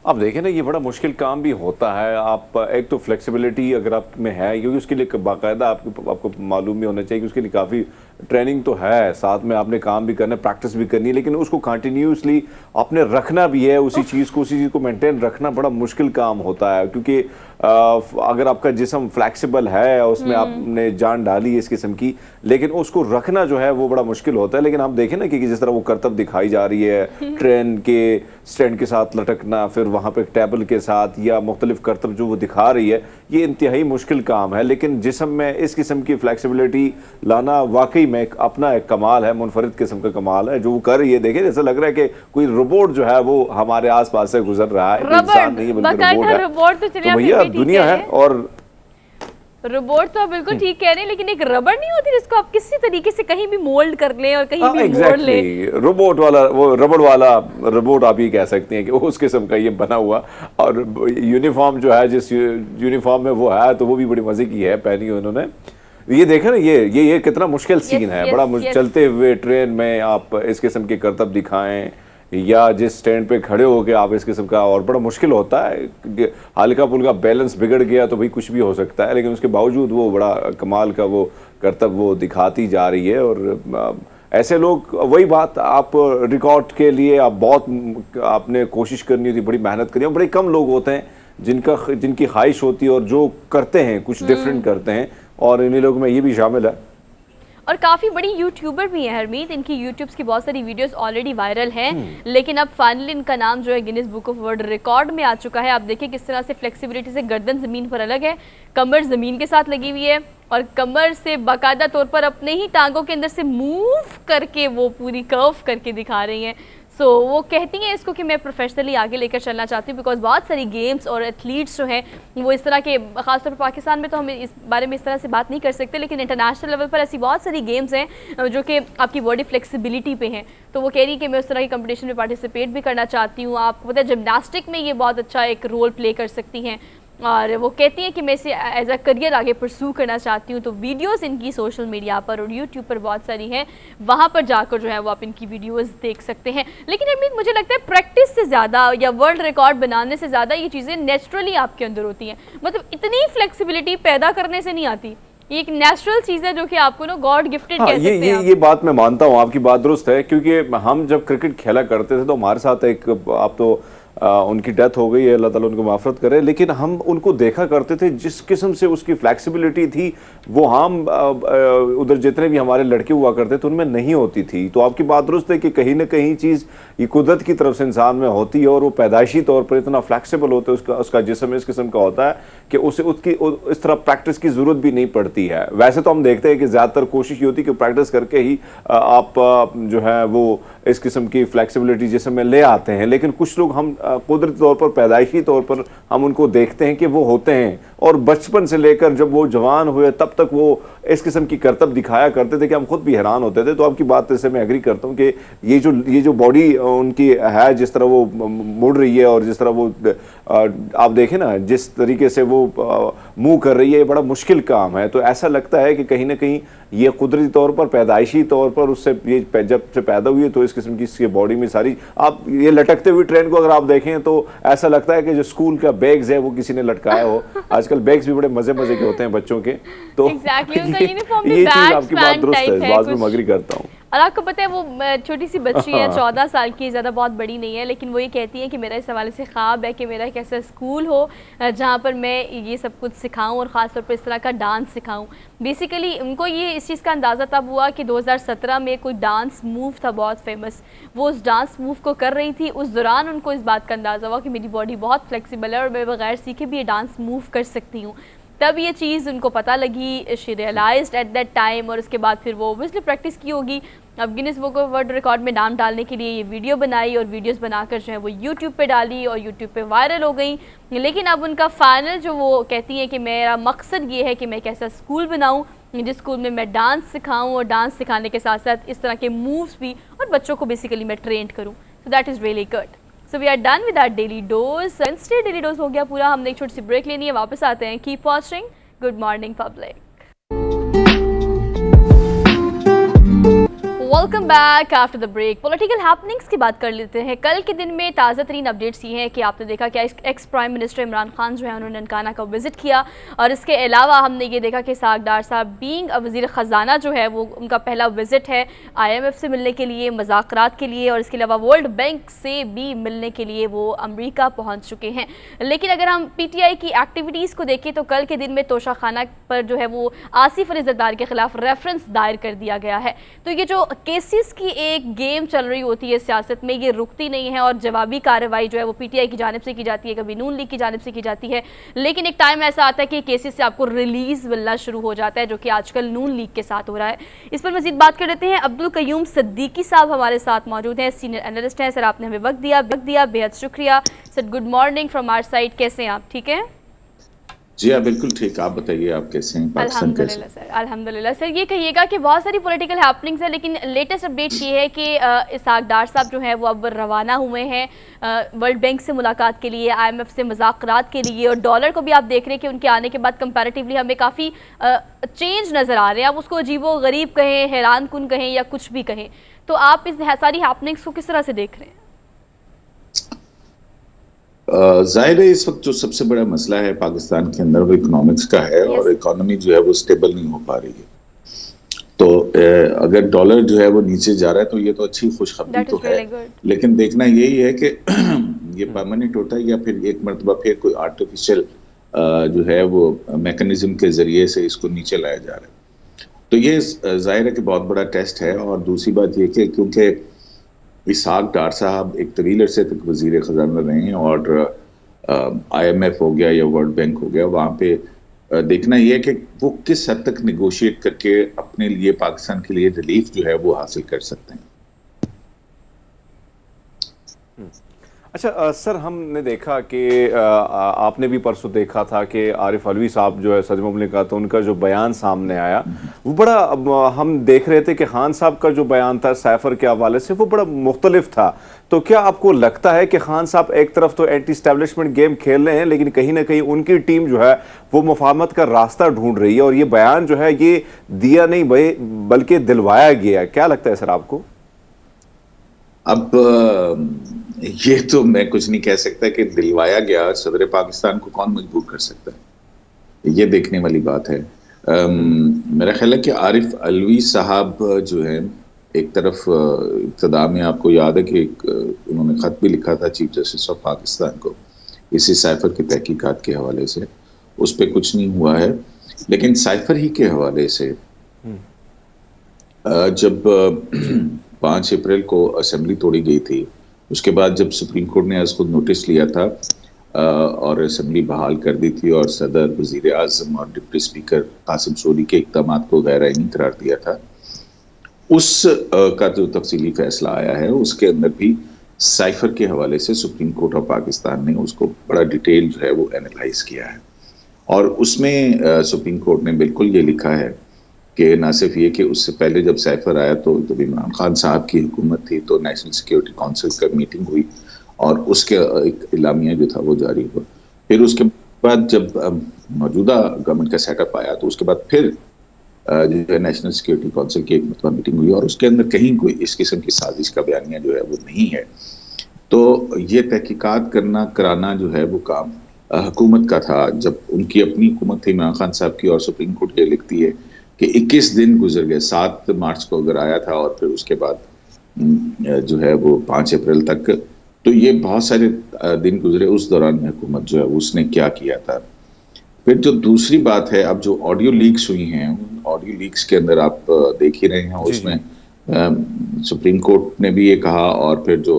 आप देखें ना, ये बड़ा मुश्किल काम भी होता है। आप एक तो फ्लेक्सिबिलिटी अगर आप में है, क्योंकि उसके लिए बाकायदा आपको मालूम भी होना चाहिए कि उसके लिए काफ़ी ट्रेनिंग तो है, साथ में आपने काम भी करना है, प्रैक्टिस भी करनी है, लेकिन उसको कंटिन्यूसली आपने रखना भी है। उसी चीज़ को मेंटेन रखना बड़ा मुश्किल काम होता है, क्योंकि अगर आपका जिस्म फ्लेक्सिबल है, उसमें आपने जान डाली है इस किस्म की, लेकिन उसको रखना जो है वो बड़ा मुश्किल होता है। लेकिन आप देखें ना कि जिस तरह वो करतब दिखाई जा रही है, ट्रेन के स्टैंड के साथ लटकना, फिर वहाँ पे टेबल के साथ, या मुख्तलिफ करतब जो वो दिखा रही है, ये इंतहाई मुश्किल काम है। लेकिन जिस्म में इस किस्म की फ्लेक्सिबिलिटी लाना वाकई में अपना एक कमाल है, मुनफरिद किस्म का कमाल है जो वो कर रही है। देखिए जैसा लग रहा है कि कोई रोबोट जो है वो हमारे आसपास से गुजर रहा है, इंसान नहीं है बल्कि रोबोट है। तो भैया दुनिया है। और रोबोट तो आप बिल्कुल ठीक कह रहे हैं, लेकिन एक रबड़ नहीं होती जिसको आप किसी तरीके से कहीं भी मोल्ड कर लें और कहीं भी मोड़ लें। रोबोट वाला, वो रबड़ वाला रोबोट आप ये कह सकते हैं कि उस किस्म का ये बना हुआ। और यूनिफॉर्म जो है, जिस यूनिफॉर्म में वो है, तो वो भी बड़ी मजे की है पहनी उन्होंने। ये देखें ना, ये कितना मुश्किल सीन है। बड़ा चलते हुए ट्रेन में आप इस किस्म के करतब दिखाएं, या जिस स्टैंड पे खड़े हो गए आप इस किस्म का, और बड़ा मुश्किल होता है। हल्का फुल्का बैलेंस बिगड़ गया तो भाई कुछ भी हो सकता है, लेकिन उसके बावजूद वो बड़ा कमाल का वो करतब वो दिखाती जा रही है। और ऐसे लोग, वही बात, आप रिकॉर्ड के लिए आप बहुत आपने कोशिश करनी होती, बड़ी मेहनत करनी, और बड़े कम लोग होते हैं जिनकी ख्वाहिश होती है और जो करते हैं कुछ डिफरेंट करते हैं, और इन्हीं लोगों में ये भी शामिल है। और काफ़ी बड़ी यूट्यूबर भी हैं हरमीत, इनकी यूट्यूब्स की बहुत सारी वीडियोस ऑलरेडी वायरल हैं। लेकिन अब फाइनली इनका नाम जो है Guinness book of world record में आ चुका है। आप देखिए किस तरह से फ्लेक्सिबिलिटी से गर्दन ज़मीन पर अलग है, कमर ज़मीन के साथ लगी हुई है, और कमर से बाकायदा तौर पर अपने ही टांगों के अंदर से मूव करके वो पूरी कर्व करके दिखा रही हैं। सो वो कहती हैं इसको कि मैं प्रोफेशनली आगे लेकर चलना चाहती हूँ, बिकॉज बहुत सारी गेम्स और एथलीट्स जो हैं वो इस तरह के, खासतौर पर पाकिस्तान में तो हम इस बारे में इस तरह से बात नहीं कर सकते, लेकिन इंटरनेशनल लेवल पर ऐसी बहुत सारी गेम्स हैं जो कि आपकी बॉडी फ्लेक्सिबिलिटी पे हैं। तो वो कह रही कि मैं उस तरह की कंपटीशन में पार्टिसिपेट भी करना चाहती हूँ। आपको पता है जिमनास्टिक में ये बहुत अच्छा एक रोल प्ले कर सकती हैं, और वो कहती हैं कि मैं इसे एज अ करियर आगे परस्यू करना चाहती हूँ। तो वीडियोस इनकी सोशल मीडिया पर और यूट्यूब पर बहुत सारी हैं, वहाँ पर जाकर जो है वो आप इनकी वीडियोस देख सकते हैं। लेकिन अमित, मुझे लगता है प्रैक्टिस से ज़्यादा या वर्ल्ड रिकॉर्ड बनाने से ज़्यादा ये चीज़ें नेचुरली आपके अंदर होती हैं। मतलब इतनी फ्लेक्सिबिलिटी पैदा करने से नहीं आती, ये एक नेचुरल चीज़ है जो कि आपको ना गॉड गिफ्टेड कह सकते हैं आप। ये बात मैं मानता हूँ, आपकी बात दुरुस्त है, क्योंकि हम जब क्रिकेट खेला करते थे तो हमारे साथ एक, आप तो उनकी डेथ हो गई है, अल्लाह ताला उनको माफ़रत करे, लेकिन हम उनको देखा करते थे जिस किस्म से उसकी फ्लैक्सिबिलिटी थी वो हम उधर जितने भी हमारे लड़के हुआ करते थे उनमें नहीं होती थी। तो आपकी बात दुरुस्त है कि कहीं ना कहीं चीज़ ये कुदरत की तरफ से इंसान में होती है, और वो पैदाइशी तौर पर इतना फ्लैक्सिबल होता है, उसका जिस्म इस किस्म का होता है कि उसे उसकी इस तरह प्रैक्टिस की ज़रूरत भी नहीं पड़ती है। वैसे तो हम देखते हैं कि ज़्यादातर कोशिश ये होती है कि प्रैक्टिस करके ही आप जो है वो इस किस्म की फ्लैक्सिबिलिटी जिसम में ले आते हैं, लेकिन कुछ लोग हम कुदरती तौर पर, पैदाइशी तौर पर हम उनको देखते हैं कि वो होते हैं, और बचपन से लेकर जब वो जवान हुए तब तक वो इस किस्म की करतब दिखाया करते थे कि हम खुद भी हैरान होते थे। तो आपकी बात से मैं एग्री करता हूँ कि ये जो बॉडी उनकी है, जिस तरह वो मुड़ रही है और जिस तरह वो आप देखें ना जिस तरीके से वो मूव कर रही है, ये बड़ा मुश्किल काम है। तो ऐसा लगता है कि कहीं ना कहीं ये कुदरती तौर पर, पैदाइशी तौर पर उससे ये जब से पैदा हुई है तो इस किस्म की इसके बॉडी में सारी, आप ये लटकते हुए ट्रेन को अगर आप देखें तो ऐसा लगता है कि जो स्कूल का बैग्स है वो किसी ने लटकाया हो। आजकल बैग्स भी बड़े मजे मजे के होते हैं बच्चों के, तो ये चीज आपकी बात दुरुस्त है, इस बात में मैं एग्री करता हूँ। और आपको पता है वो छोटी सी बच्ची है, 14 साल की, ज़्यादा बहुत बड़ी नहीं है, लेकिन वो ये कहती है कि मेरा इस हवाले से ख्वाब है कि मेरा एक ऐसा स्कूल हो जहाँ पर मैं ये सब कुछ सिखाऊं और ख़ास तौर पर इस तरह का डांस सिखाऊं। बेसिकली उनको ये इस चीज़ का अंदाज़ा तब हुआ कि 2017 में कोई डांस मूव था बहुत फेमस, वो उस डांस मूव को कर रही थी। उस दौरान उनको इस बात का अंदाज़ा हुआ कि मेरी बॉडी बहुत फ्लेक्सिबल है और मैं बगैर सीखे भी ये डांस मूव कर सकती हूँ। तब ये चीज़ उनको पता लगी, she realized at that time, और उसके बाद फिर वो ओबियसली प्रैक्टिस की होगी। अब Guinness book of world record में नाम डालने के लिए ये वीडियो बनाई, और वीडियोस बनाकर जो है वो यूट्यूब पे डाली और यूट्यूब पे वायरल हो गई। लेकिन अब उनका फाइनल जो वो कहती है कि मेरा मकसद ये है कि मैं एक ऐसा स्कूल बनाऊँ जिस स्कूल में मैं डांस सिखाऊँ, और डांस सिखाने के साथ साथ इस तरह के मूव्स भी, और बच्चों को बेसिकली मैं ट्रेंड करूँ। So that is really good. So we are done with our daily dose. Wednesday daily dose हो गया पूरा। हमने एक छोटी सी ब्रेक लेनी है, वापस आते हैं। Keep watching good morning public. Welcome back after the break. Political happenings की बात कर लेते हैं। कल के दिन में ताज़ा तरीन अपडेट्स ये हैं कि आपने देखा कि ex prime minister Imran Khan जो है उन्होंने ननकाना का विज़िट किया, और इसके अलावा हमने ये देखा कि इसहाक डार साहब बीइंग वज़ीर ख़जाना जो है वो उनका पहला विज़िट है IMF से मिलने के लिए, मुज़ाकरात के लिए, और इसके अलावा वर्ल्ड बैंक से भी मिलने के लिए वो अमरीका पहुँच चुके हैं। लेकिन अगर हम PTI की एक्टिविटीज़ को देखें तो कल के दिन में तोशा खाना पर जो है वो आसिफ अली ज़रदारी के ख़िलाफ़ रेफरेंस दायर कर दिया गया है। तो ये जो केसेस की एक गेम चल रही होती है सियासत में, ये रुकती नहीं है, और जवाबी कार्रवाई जो है वो PTI की जानिब से की जाती है, कभी नून लीग की जानिब से की जाती है। लेकिन एक टाइम ऐसा आता है कि केसेस से आपको रिलीज मिलना शुरू हो जाता है, जो कि आजकल नून लीग के साथ हो रहा है। इस पर मजीद बात कर लेते हैं। अब्दुल कयूम सिद्दीकी साहब हमारे साथ मौजूद हैं, सीनियर एनालिस्ट हैं। सर आपने हमें वक्त दिया, बेहद शुक्रिया sir. Good morning from our side. कैसे हैं आप? ठीक है जी हाँ, बिल्कुल ठीक। आप बताइए, आप कैसे हैं? पाकिस्तान कैसे? अल्हम्दुलिल्लाह सर, अल्हम्दुलिल्लाह सर। ये कहिएगा कि बहुत सारी पॉलिटिकल हैपनिंग्स है, लेकिन लेटेस्ट अपडेट ये है कि इसहाक डार साहब जो हैं वो अब रवाना हुए हैं वर्ल्ड बैंक से मुलाकात के लिए, IMF से मुज़ाकरात के लिए, और डॉलर को भी आप देख रहे हैं कि उनके आने के बाद कंपैरेटिवली हमें काफ़ी चेंज नज़र आ रहे हैं। आप उसको अजीबो गरीब कहें, हैरान कुन कहें, या कुछ भी कहें, तो आप इस सारी हैपनिंग्स को किस तरह से देख रहे हैं? जाहिर है इस वक्त जो सबसे बड़ा मसला है पाकिस्तान के अंदर वो इकोनॉमिक्स का है, और इकोनॉमी जो है वो स्टेबल नहीं हो पा रही है। तो अगर डॉलर जो है वो नीचे जा रहा है तो ये तो अच्छी खुशखबरी तो है, लेकिन देखना यही है कि ये परमानेंट होता है या फिर एक मरतबा फिर कोई आर्टिफिशियल जो है वो मैकेनिज्म के जरिए से इसको नीचे लाया जा रहा है। तो ये जाहिर है कि बहुत बड़ा टेस्ट है। और दूसरी बात ये कि क्योंकि इसहाक डार साहब एक तवील अरसे तक वज़ीर ख़जाना रहे हैं, और IMF हो गया या वर्ल्ड बैंक हो गया, वहाँ पे देखना यह है कि वो किस हद तक निगोशिएट करके अपने लिए, पाकिस्तान के लिए रिलीफ जो है वो हासिल कर सकते हैं। अच्छा सर, हमने देखा कि आपने भी परसों देखा था कि आरिफ अलवी साहब जो है सदर मुमलिकत, तो उनका जो बयान सामने आया वो बड़ा हम देख रहे थे कि खान साहब का जो बयान था साइफर के हवाले से वो बड़ा मुख्तलिफ था। तो क्या आपको लगता है कि खान साहब एक तरफ तो एंटी स्टैब्लिशमेंट गेम खेल रहे हैं, लेकिन कहीं ना कहीं उनकी टीम जो है वो मुफाहमत का रास्ता ढूंढ रही है, और ये बयान जो है ये दिया नहीं बल्कि दिलवाया गया है? क्या लगता है सर आपको? अब ये तो मैं कुछ नहीं कह सकता कि दिलवाया गया। सदर पाकिस्तान को कौन मजबूर कर सकता है, ये देखने वाली बात है। मेरा ख्याल है कि आरिफ अलवी साहब जो है, एक तरफ इब्तदा में आपको याद है कि उन्होंने खत भी लिखा था चीफ जस्टिस ऑफ पाकिस्तान को इसी साइफर की तहकीकात के हवाले से, उस पर कुछ नहीं हुआ है। लेकिन साइफर ही के हवाले से जब 5 अप्रैल को असेंबली तोड़ी गई थी, उसके बाद जब सुप्रीम कोर्ट ने उसको नोटिस लिया था और असेंबली बहाल कर दी थी, और सदर, वजीर आजम और डिप्टी स्पीकर कासिम सोरी के इक़दाम को गैर आईनी करार दिया था, उस का जो तफसीली फैसला आया है उसके अंदर भी साइफर के हवाले से सुप्रीम कोर्ट ऑफ पाकिस्तान ने उसको बड़ा डिटेल जो है वो एनालाइज किया है। और उसमें सुप्रीम कोर्ट ने बिल्कुल ये लिखा है कि ना सिर्फ ये कि उससे पहले जब साइफर आया तो जब इमरान खान साहब की हुकूमत थी तो नेशनल सिक्योरिटी काउंसिल का मीटिंग हुई और उसके एक इलामिया जो था वो जारी हुआ। फिर उसके बाद जब मौजूदा गवर्नमेंट का सेटअप आया तो उसके बाद फिर जो है नेशनल सिक्योरिटी काउंसिल की एक मतबा मीटिंग हुई, और उसके अंदर कहीं कोई इस किस्म की साजिश का बयानिया जो है वो नहीं है। तो ये तहकीकात कराना जो है वो काम हुकूमत का था। जब उनकी अपनी हुकूमत थी इमरान खान साहब की, और सुप्रीम कोर्ट ये लिखती है कि 21 दिन गुजर गए, 7 मार्च को अगर आया था और फिर उसके बाद जो है वो 5 अप्रैल तक, तो ये बहुत सारे दिन गुजरे। उस दौरान हुकूमत जो है उसने क्या किया था। फिर जो दूसरी बात है, अब जो ऑडियो लीक्स हुई हैं, ऑडियो लीक्स के अंदर आप देख ही रहे हैं, उसमें सुप्रीम कोर्ट ने भी ये कहा, और फिर जो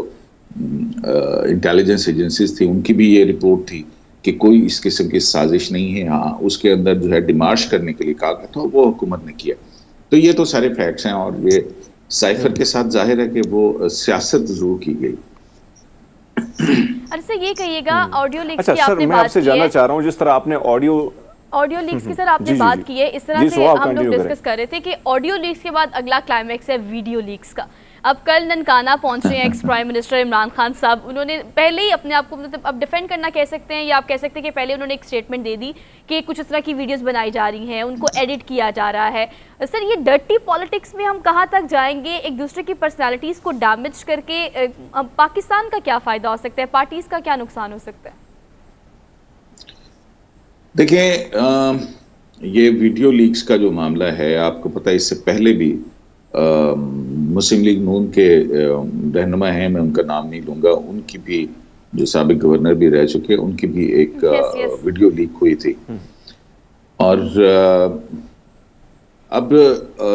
इंटेलिजेंस एजेंसीज थी उनकी भी ये रिपोर्ट थी कि कोई इस किस्म की साजिश नहीं है। हाँ, उसके अंदर जो है डिमार्श करने के लिए कहा गया था, वो हुकूमत ने किया। तो ये तो सारे फैक्ट्स हैं, और ये साइफर के साथ जाहिर है कि वो सियासत जरूर की गई। अरे सर ये कहिएगा, ऑडियो लीक्स की सर, आपने मैं बात आपसे की जानना है, चाह रहा हूँ जिस तरह आपने ऑडियो लीक्स की सर आपने बात की है, इस तरह से हम लोग डिस्कस कर रहे थे कि ऑडियो लीक्स के बाद अगला क्लाइमैक्स है वीडियो लीक्स का। अब कल ननकाना पहुंच रहे हैं ex prime minister Imran Khan साहब। उन्होंने पहले ही अपने आप को, मतलब अब डिफेंड करना कह सकते हैं, या आप कह सकते हैं कि पहले उन्होंने एक स्टेटमेंट दे दी कि कुछ इस तरह की वीडियोस बनाई जा रही हैं, उनको एडिट किया जा रहा है। सर ये डर्टी पॉलिटिक्स में हम कहाँ तक जाएंगे, एक दूसरे की पर्सनैलिटीज़ को डैमेज करके पाकिस्तान का क्या फ़ायदा हो सकता है, पार्टीज़ का क्या नुकसान हो सकता है? देखिए, ये वीडियो लीक्स का जो मामला है, आपको पता है इससे पहले भी मुस्लिम लीग नून के रहनुमा हैं, मैं उनका नाम नहीं लूंगा, उनकी भी जो साबिक गवर्नर भी रह चुके, उनकी भी एक वीडियो लीक हुई थी। और अब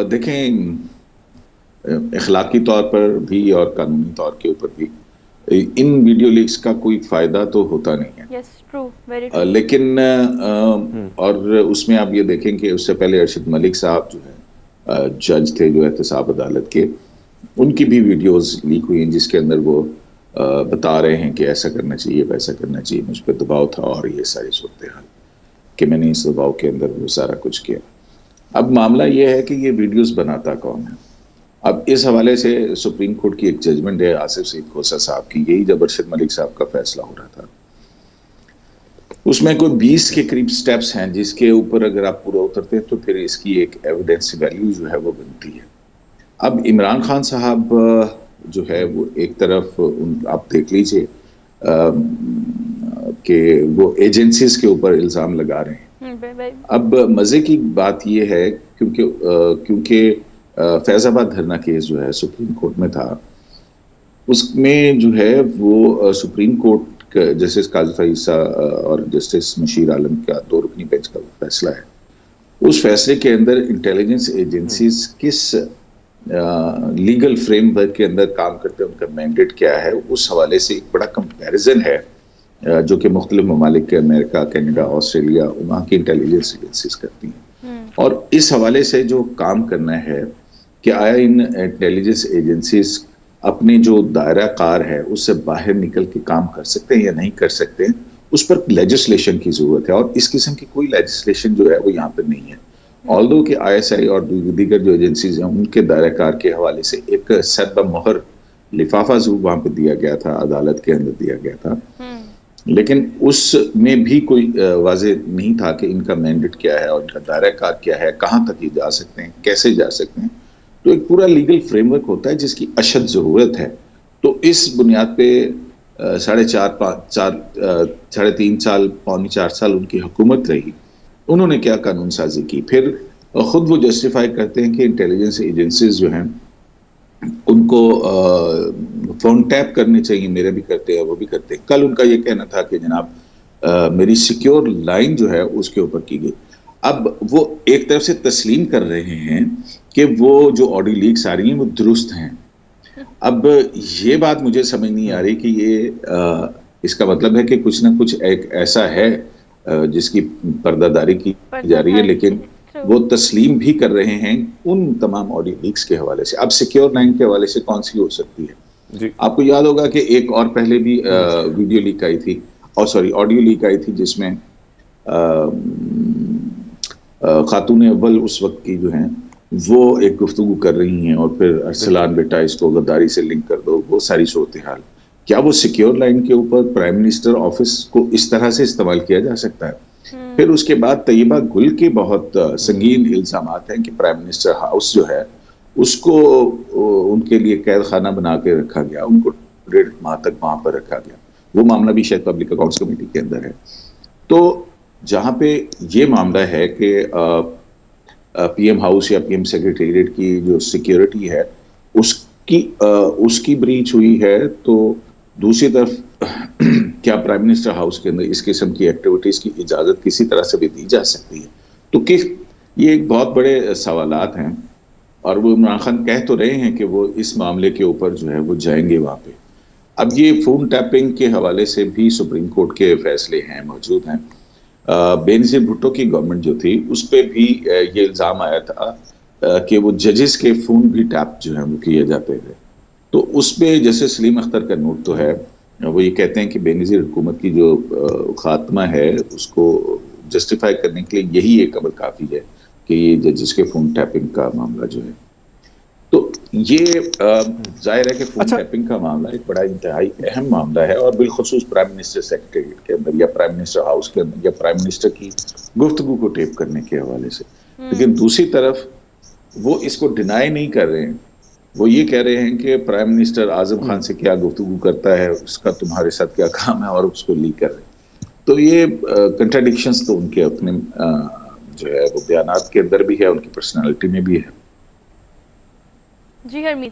देखें, इखलाकी तौर पर भी और कानूनी तौर के ऊपर भी इन वीडियो लीक्स का कोई फायदा तो होता नहीं है। true, very true. लेकिन और उसमें आप ये देखें कि उससे पहले अरशद मलिक साहब जो है जज थे जो एहतसाब अदालत के, उनकी भी वीडियोस लीक हुई हैं जिसके अंदर वो बता रहे हैं कि ऐसा करना चाहिए, वैसा करना चाहिए, मुझ पर दबाव था और ये सारी सूरत हाल कि मैंने इस दबाव के अंदर वो सारा कुछ किया। अब मामला ये है कि ये वीडियोस बनाता कौन है। अब इस हवाले से सुप्रीम कोर्ट की एक जजमेंट है आसिफ सईद खोसा साहब की, यही जब अरशद मलिक साहब का फैसला हो रहा था, उसमें कोई 20 के करीब स्टेप्स हैं जिसके ऊपर अगर आप पूरा उतरते हैं तो फिर इसकी एक एविडेंस वैल्यू जो है वो बनती है। अब इमरान खान साहब जो है वो एक तरफ आप देख लीजिए कि वो एजेंसीज के ऊपर इल्ज़ाम लगा रहे हैं। अब मज़े की बात ये है क्योंकि फैज़ाबाद धरना केस जो है सुप्रीम कोर्ट में था, उसमें जो है वो सुप्रीम कोर्ट जस्टिस काजी फईसा और जस्टिस मशीर आलम का 2 रुकनी बेंच का फैसला है। उस फैसले के अंदर इंटेलिजेंस एजेंसीज किस लीगल फ्रेमवर्क के अंदर काम करते हैं, उनका मैंडेट क्या है, उस हवाले से एक बड़ा कंपैरिजन है जो कि मुख्तलिफ ममालिक के अमेरिका, कनाडा, ऑस्ट्रेलिया, वहाँ की इंटेलिजेंस एजेंसीज करती हैं। और इस हवाले से जो काम करना है कि आया इन इंटेलिजेंस एजेंसीज अपने जो दायरा कार है उससे बाहर निकल के काम कर सकते हैं या नहीं कर सकते हैं, उस पर लेजिस्लेशन की जरूरत है। और इस किस्म की कोई लेजिस्लेशन जो है वो यहाँ पर नहीं है। ऑल्दो कि ISI और दीगर जो एजेंसीज हैं उनके दायरा कार के हवाले से एक सद मोहर लिफाफा जरूर वहां पे दिया गया था, अदालत के अंदर दिया गया था, लेकिन उसमें भी कोई वाजे नहीं था कि इनका मैंडेट क्या है और इनका दायरा कार क्या है, कहाँ तक ये जा सकते हैं, कैसे जा सकते हैं। तो एक पूरा लीगल फ्रेमवर्क होता है जिसकी अशद जरूरत है। तो इस बुनियाद पे 3.5 साल 4 साल उनकी हुकूमत रही। उन्होंने क्या कानून साजी की, फिर खुद वो जस्टिफाई करते हैं कि इंटेलिजेंस एजेंसीज जो हैं उनको फोन टैप करने चाहिए, मेरे भी करते हैं, वो भी करते हैं। कल उनका ये कहना था कि जनाब मेरी सिक्योर लाइन जो है उसके ऊपर की गई। अब वो एक तरफ से तस्लीम कर रहे हैं कि वो जो ऑडियो लीक्स आ रही हैं वो दुरुस्त हैं। अब ये बात मुझे समझ नहीं आ रही कि ये इसका मतलब है कि कुछ ना कुछ एक ऐसा है जिसकी पर्दादारी की जा रही है, लेकिन वो तस्लीम भी कर रहे हैं उन तमाम ऑडियो लीक्स के हवाले से। अब सिक्योर लाइन के हवाले से कौन सी हो सकती है जी। आपको याद होगा कि एक और पहले भी वीडियो लीक आई थी, और सॉरी ऑडियो लीक आई थी, जिसमें खातून अव्वल उस वक्त की जो हैं वो एक गुफ्तगू कर रही हैं और फिर अरसलान बेटा इसको गद्दारी से लिंक कर दो, वो सारी सूरत हाल। क्या वो सिक्योर लाइन के ऊपर प्राइम मिनिस्टर ऑफिस को इस तरह से इस्तेमाल किया जा सकता है? फिर उसके बाद तैयबा गुल के बहुत संगीन इल्जामात हैं कि प्राइम मिनिस्टर हाउस जो है उसको उनके लिए कैद खाना बना के रखा गया, उनको 1.5 माह तक वहां पर रखा गया। वो मामला भी शायद पब्लिक अकाउंट्स कमेटी के अंदर है। तो जहां पे ये मामला है कि PM हाउस या PM सेक्रेटेरिएट की जो सिक्योरिटी है उसकी ब्रीच हुई है, तो दूसरी तरफ क्या प्राइम मिनिस्टर हाउस के अंदर इस किस्म की एक्टिविटीज की इजाजत किसी तरह से भी दी जा सकती है? तो ये एक बहुत बड़े सवालात हैं, और वो इमरान खान कह तो रहे हैं कि वो इस मामले के ऊपर जो है वो जाएंगे वहां पे। अब ये फोन टैपिंग के हवाले से भी सुप्रीम कोर्ट के फैसले हैं, मौजूद हैं। बेनजीर भुट्टो की गवर्नमेंट जो थी उस पर भी ये इल्जाम आया था कि वो जजेस के फोन भी टैप जो है वो किए जाते थे। तो उस पर जैसे सलीम अख्तर का नोट तो है, वो ये कहते हैं कि बेनजीर हुकूमत की जो खात्मा है उसको जस्टिफाई करने के लिए यही एक अमल काफ़ी है कि ये जजेस के फोन टैपिंग का मामला जो है। तो ये जाहिर है कि फोन टैपिंग का मामला एक बड़ा इंतहाई अहम मामला है, और बिलखुसूस प्राइम मिनिस्टर सेक्रेटेरिएट के अंदर या प्राइम मिनिस्टर हाउस के अंदर या प्राइम मिनिस्टर की गुफ्तगू को टेप करने के हवाले से। लेकिन दूसरी तरफ वो इसको डिनाई नहीं कर रहे हैं। वो ये कह रहे हैं कि प्राइम मिनिस्टर आजम खान से क्या गुफ्तगू करता है, उसका तुम्हारे साथ क्या काम है, और उसको लीक कर रहे हैं। तो ये कंट्राडिक्शंस तो उनके अपने जो है वो बयानात के अंदर भी है, उनकी पर्सनालिटी में भी है। जी हरमीत।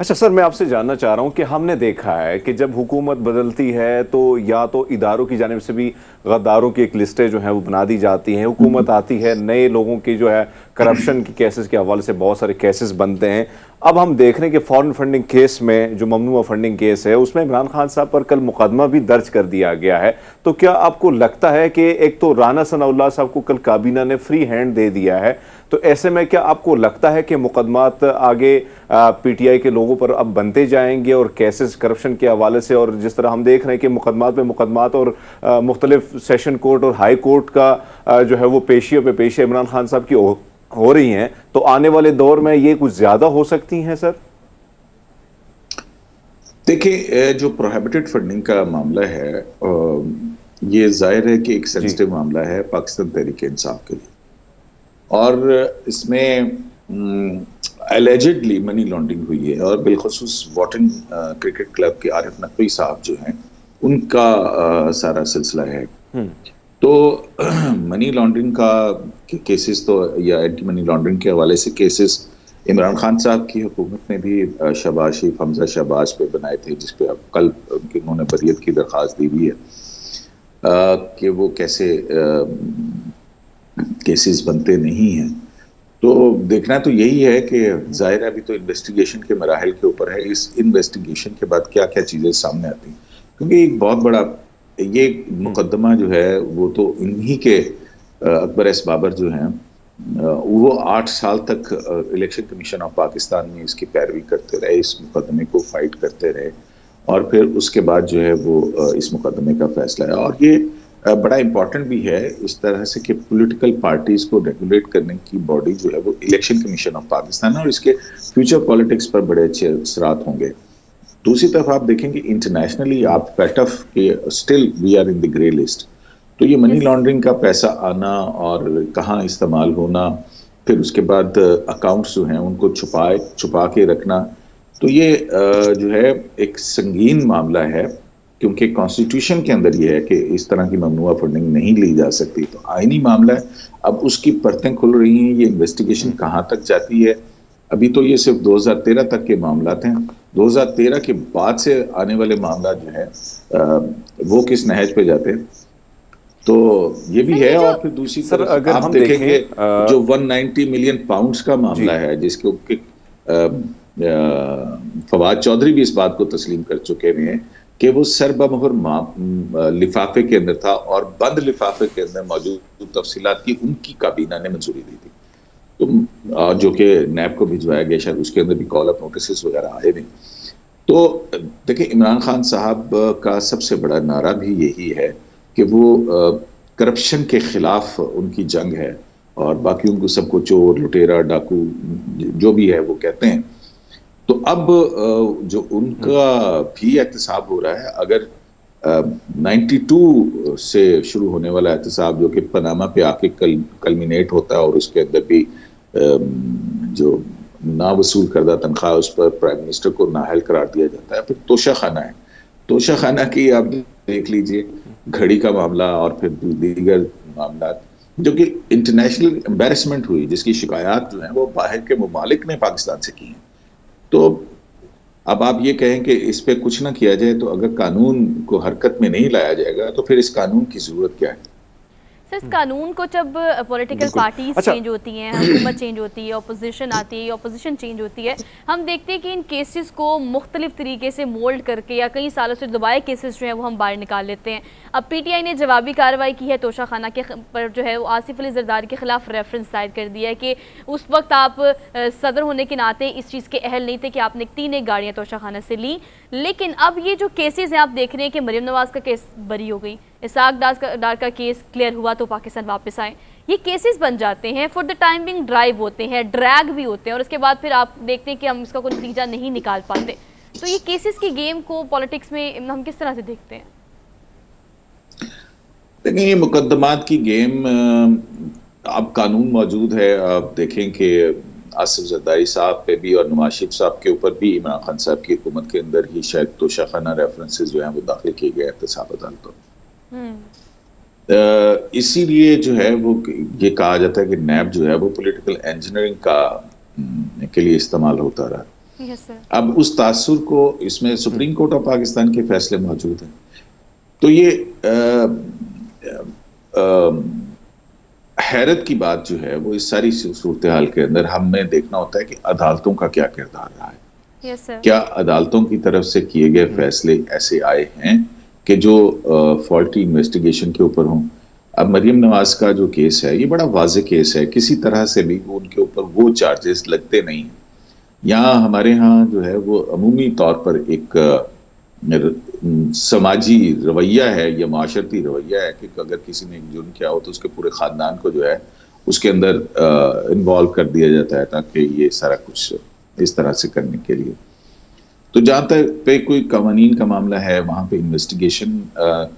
अच्छा सर, मैं आपसे जानना चाह रहा हूं कि हमने देखा है कि जब हुकूमत बदलती है तो या तो इदारों की जानिब से भी गद्दारों की एक लिस्टें जो है वो बना दी जाती हैं, हुकूमत आती है, नए लोगों की जो है करप्शन की केसेस के हवाले से बहुत सारे केसेस बनते हैं। अब हम देख रहे हैं कि फॉरेन फंडिंग केस में जो ममनुआ फंडिंग केस है उसमें इमरान खान साहब पर कल मुकदमा भी दर्ज कर दिया गया है। तो क्या आपको लगता है कि एक तो राना सनाउल्लाह साहब को कल काबीना ने फ्री हैंड दे दिया है, तो ऐसे में क्या आपको लगता है कि मुकदमात आगे PTI के लोगों पर अब बनते जाएंगे और केसेस करप्शन के हवाले से, और जिस तरह हम देख रहे हैं कि मुकदमात में मुकदमात और मुख्तलिफ सेशन कोर्ट और हाई कोर्ट का जो है वो पेशियों पे पेशियां इमरान खान साहब की हो रही हैं, तो आने वाले दौर में ये कुछ ज्यादा हो सकती हैं सर? देखिए, जो प्रोहिबिटेड फंडिंग का मामला है ये जाहिर है कि एक सेंसिटिव मामला है पाकिस्तान तहरीक इंसाफ के लिए, और इसमें एलिजिडली मनी लॉन्ड्रिंग हुई है, और बिलखुसूस वॉटिंग क्रिकेट क्लब के आरिफ नकवी साहब जो हैं उनका सारा सिलसिला है। तो मनी लॉन्ड्रिंग का केसेस तो या एंटी मनी लॉन्ड्रिंग के हवाले से केसेस इमरान खान साहब की हुकूमत ने भी शहबाज शरीफ, हमजा शहबाज पे बनाए थे, जिस पे अब कल उन्होंने बरियत की दरख्वास्त दी हुई है कि वो कैसे केसेस बनते नहीं हैं। तो देखना तो यही है कि जाहिर है अभी तो इन्वेस्टिगेशन के मराहल के ऊपर है, इस इन्वेस्टिगेशन के बाद क्या क्या चीज़ें सामने आती हैं, क्योंकि एक बहुत बड़ा ये मुकदमा जो है वो तो इन्हीं के अकबर एस बाबर जो हैं वो 8 साल तक इलेक्शन कमीशन ऑफ पाकिस्तान में इसकी पैरवी करते रहे, इस मुकदमे को फाइट करते रहे और फिर उसके बाद जो है वो इस मुकदमे का फैसला है। और ये बड़ा इम्पोर्टेंट भी है इस तरह से कि पॉलिटिकल पार्टीज को रेगुलेट करने की बॉडी जो है वो इलेक्शन कमीशन ऑफ पाकिस्तान है और इसके फ्यूचर पॉलिटिक्स पर बड़े अच्छे असरात होंगे। दूसरी तरफ आप देखेंगे इंटरनेशनली आप पैटफ के still we are in the grey list, तो ये मनी लॉन्ड्रिंग का पैसा आना और कहाँ इस्तेमाल होना, फिर उसके बाद अकाउंट्स जो हैं उनको छुपा के रखना, तो ये जो है एक संगीन मामला है क्योंकि कॉन्स्टिट्यूशन के अंदर ये है कि इस तरह की ममनुआ फंडिंग नहीं ली जा सकती, तो आईनी मामला है। अब उसकी परतें खुल रही हैं, ये इन्वेस्टिगेशन कहाँ तक जाती है। अभी तो ये सिर्फ 2013 तक के मामला थे, 2013 के बाद से आने वाले मामला जो है वो किस नहज पे जाते हैं, तो ये भी है। और फिर दूसरी तरफ अगर आप हम देखेंगे जो 190 मिलियन पाउंड्स का मामला है जिसके फवाद चौधरी भी इस बात को तस्लीम कर चुके हैं कि वो सरबमोहर लिफाफे के अंदर था और बंद लिफाफे के अंदर मौजूद तफसीलात की उनकी काबीना ने मंजूरी दी थी, तो जो कि नैब को भिजवाया गया, शायद उसके अंदर भी कॉल अप नोटिस वगैरह आए नहीं। तो देखिए इमरान खान साहब का सबसे बड़ा नारा भी यही है कि वो करप्शन के खिलाफ उनकी जंग है और बाकी उनको सबको चोर लुटेरा डाकू जो भी है वो कहते हैं। तो अब जो उनका भी एहतसाब हो रहा है, अगर 92 से शुरू होने वाला एहतसाब जो कि पनामा पे आके कल्मिनेट होता है और उसके अंदर भी जो ना वसूल करदा तनख्वाह उस पर प्राइम मिनिस्टर को नाअहल करार दिया जाता है। फिर तोशा खाना है, तोशा खाना की आप देख लीजिए, घड़ी का मामला और फिर दीगर मामला जो कि इंटरनेशनल एम्बेरसमेंट हुई, जिसकी शिकायत जो है वो बाहर के ममालिक ने पाकिस्तान से की हैं। तो अब आप ये कहें कि इस पे कुछ ना किया जाए, तो अगर कानून को हरकत में नहीं लाया जाएगा तो फिर इस कानून की जरूरत क्या है? सर, इस कानून को जब पॉलिटिकल पार्टीज चेंज होती हैं, हुकूमत चेंज होती है, ऑपोजिशन आती है, ऑपोजिशन चेंज होती है, हम देखते हैं कि इन केसेस को मुख्तलिफ तरीके से मोल्ड करके या कई सालों से दबाए केसेस जो हैं वो हम बाहर निकाल लेते हैं। अब PTI ने जवाबी कार्रवाई की है, तोशा खाना के पर जो है वो आसिफ अली जरदारी के खिलाफ रेफरेंस दायर कर दिया है कि उस वक्त आप सदर होने के नाते इस चीज़ के अहल नहीं थे कि आपने 3 गाड़ियाँ तोशा खाना से ली। लेकिन अब ये जो केसेस हैं आप देख रहे हैं कि मरियम नवाज़ का केस बरी हो गई, इसाक डार का केस क्लियर हुआ तो पाकिस्तान वापस आए। ये केसेस बन जाते हैं, for the time being drive होते हैं, ड्रैग भी होते हैं और उसके बाद फिर आप देखते हैं कि हम इसका कोई नतीजा नहीं निकाल पाते। तो ये केसेस की गेम को पॉलिटिक्स में हम किस तरह से देखते हैं? देखिए ये मुकदमात की गेम, अब कानून मौजूद है। आप देखें कि आसिफ जरदारी साहब पे भी और नवाज शरीफ साहब के ऊपर भी इमरान खान साहब की हुकूमत के अंदर ही शायद तोशाखाना रेफरेंसेस जो हैं वो दाखिल किए गए एहतसाब अदालतों। इसीलिए जो है वो ये कहा जाता है कि नैब जो है वो पॉलिटिकल इंजीनियरिंग के लिए इस्तेमाल होता रहा। Yes, sir. अब उस तासुर को इसमें सुप्रीम कोर्ट ऑफ पाकिस्तान के फैसले मौजूद हैं, तो ये हैरत की बात जो है वो इस सारी सूरत हाल के अंदर हमें देखना होता है कि अदालतों का क्या किरदार रहा है। Yes, sir. क्या अदालतों की तरफ से किए गए फैसले ऐसे आए हैं कि जो फॉल्टी इन्वेस्टिगेशन के ऊपर हों? अब मरियम नवाज का जो केस है ये बड़ा वाज़ेह केस है, किसी तरह से भी उनके ऊपर वो चार्जेस लगते नहीं हैं। यहाँ हमारे यहाँ जो है वो अमूमी तौर पर एक समाजी रवैया है या माशरती रवैया है कि अगर किसी ने जुर्म किया हो तो उसके पूरे ख़ानदान को जो है उसके अंदर इन्वॉल्व कर दिया जाता है ताकि ये सारा कुछ इस तरह से करने के लिए। तो जहाँ तक पे कोई कवानीन का मामला है वहाँ पे इन्वेस्टिगेशन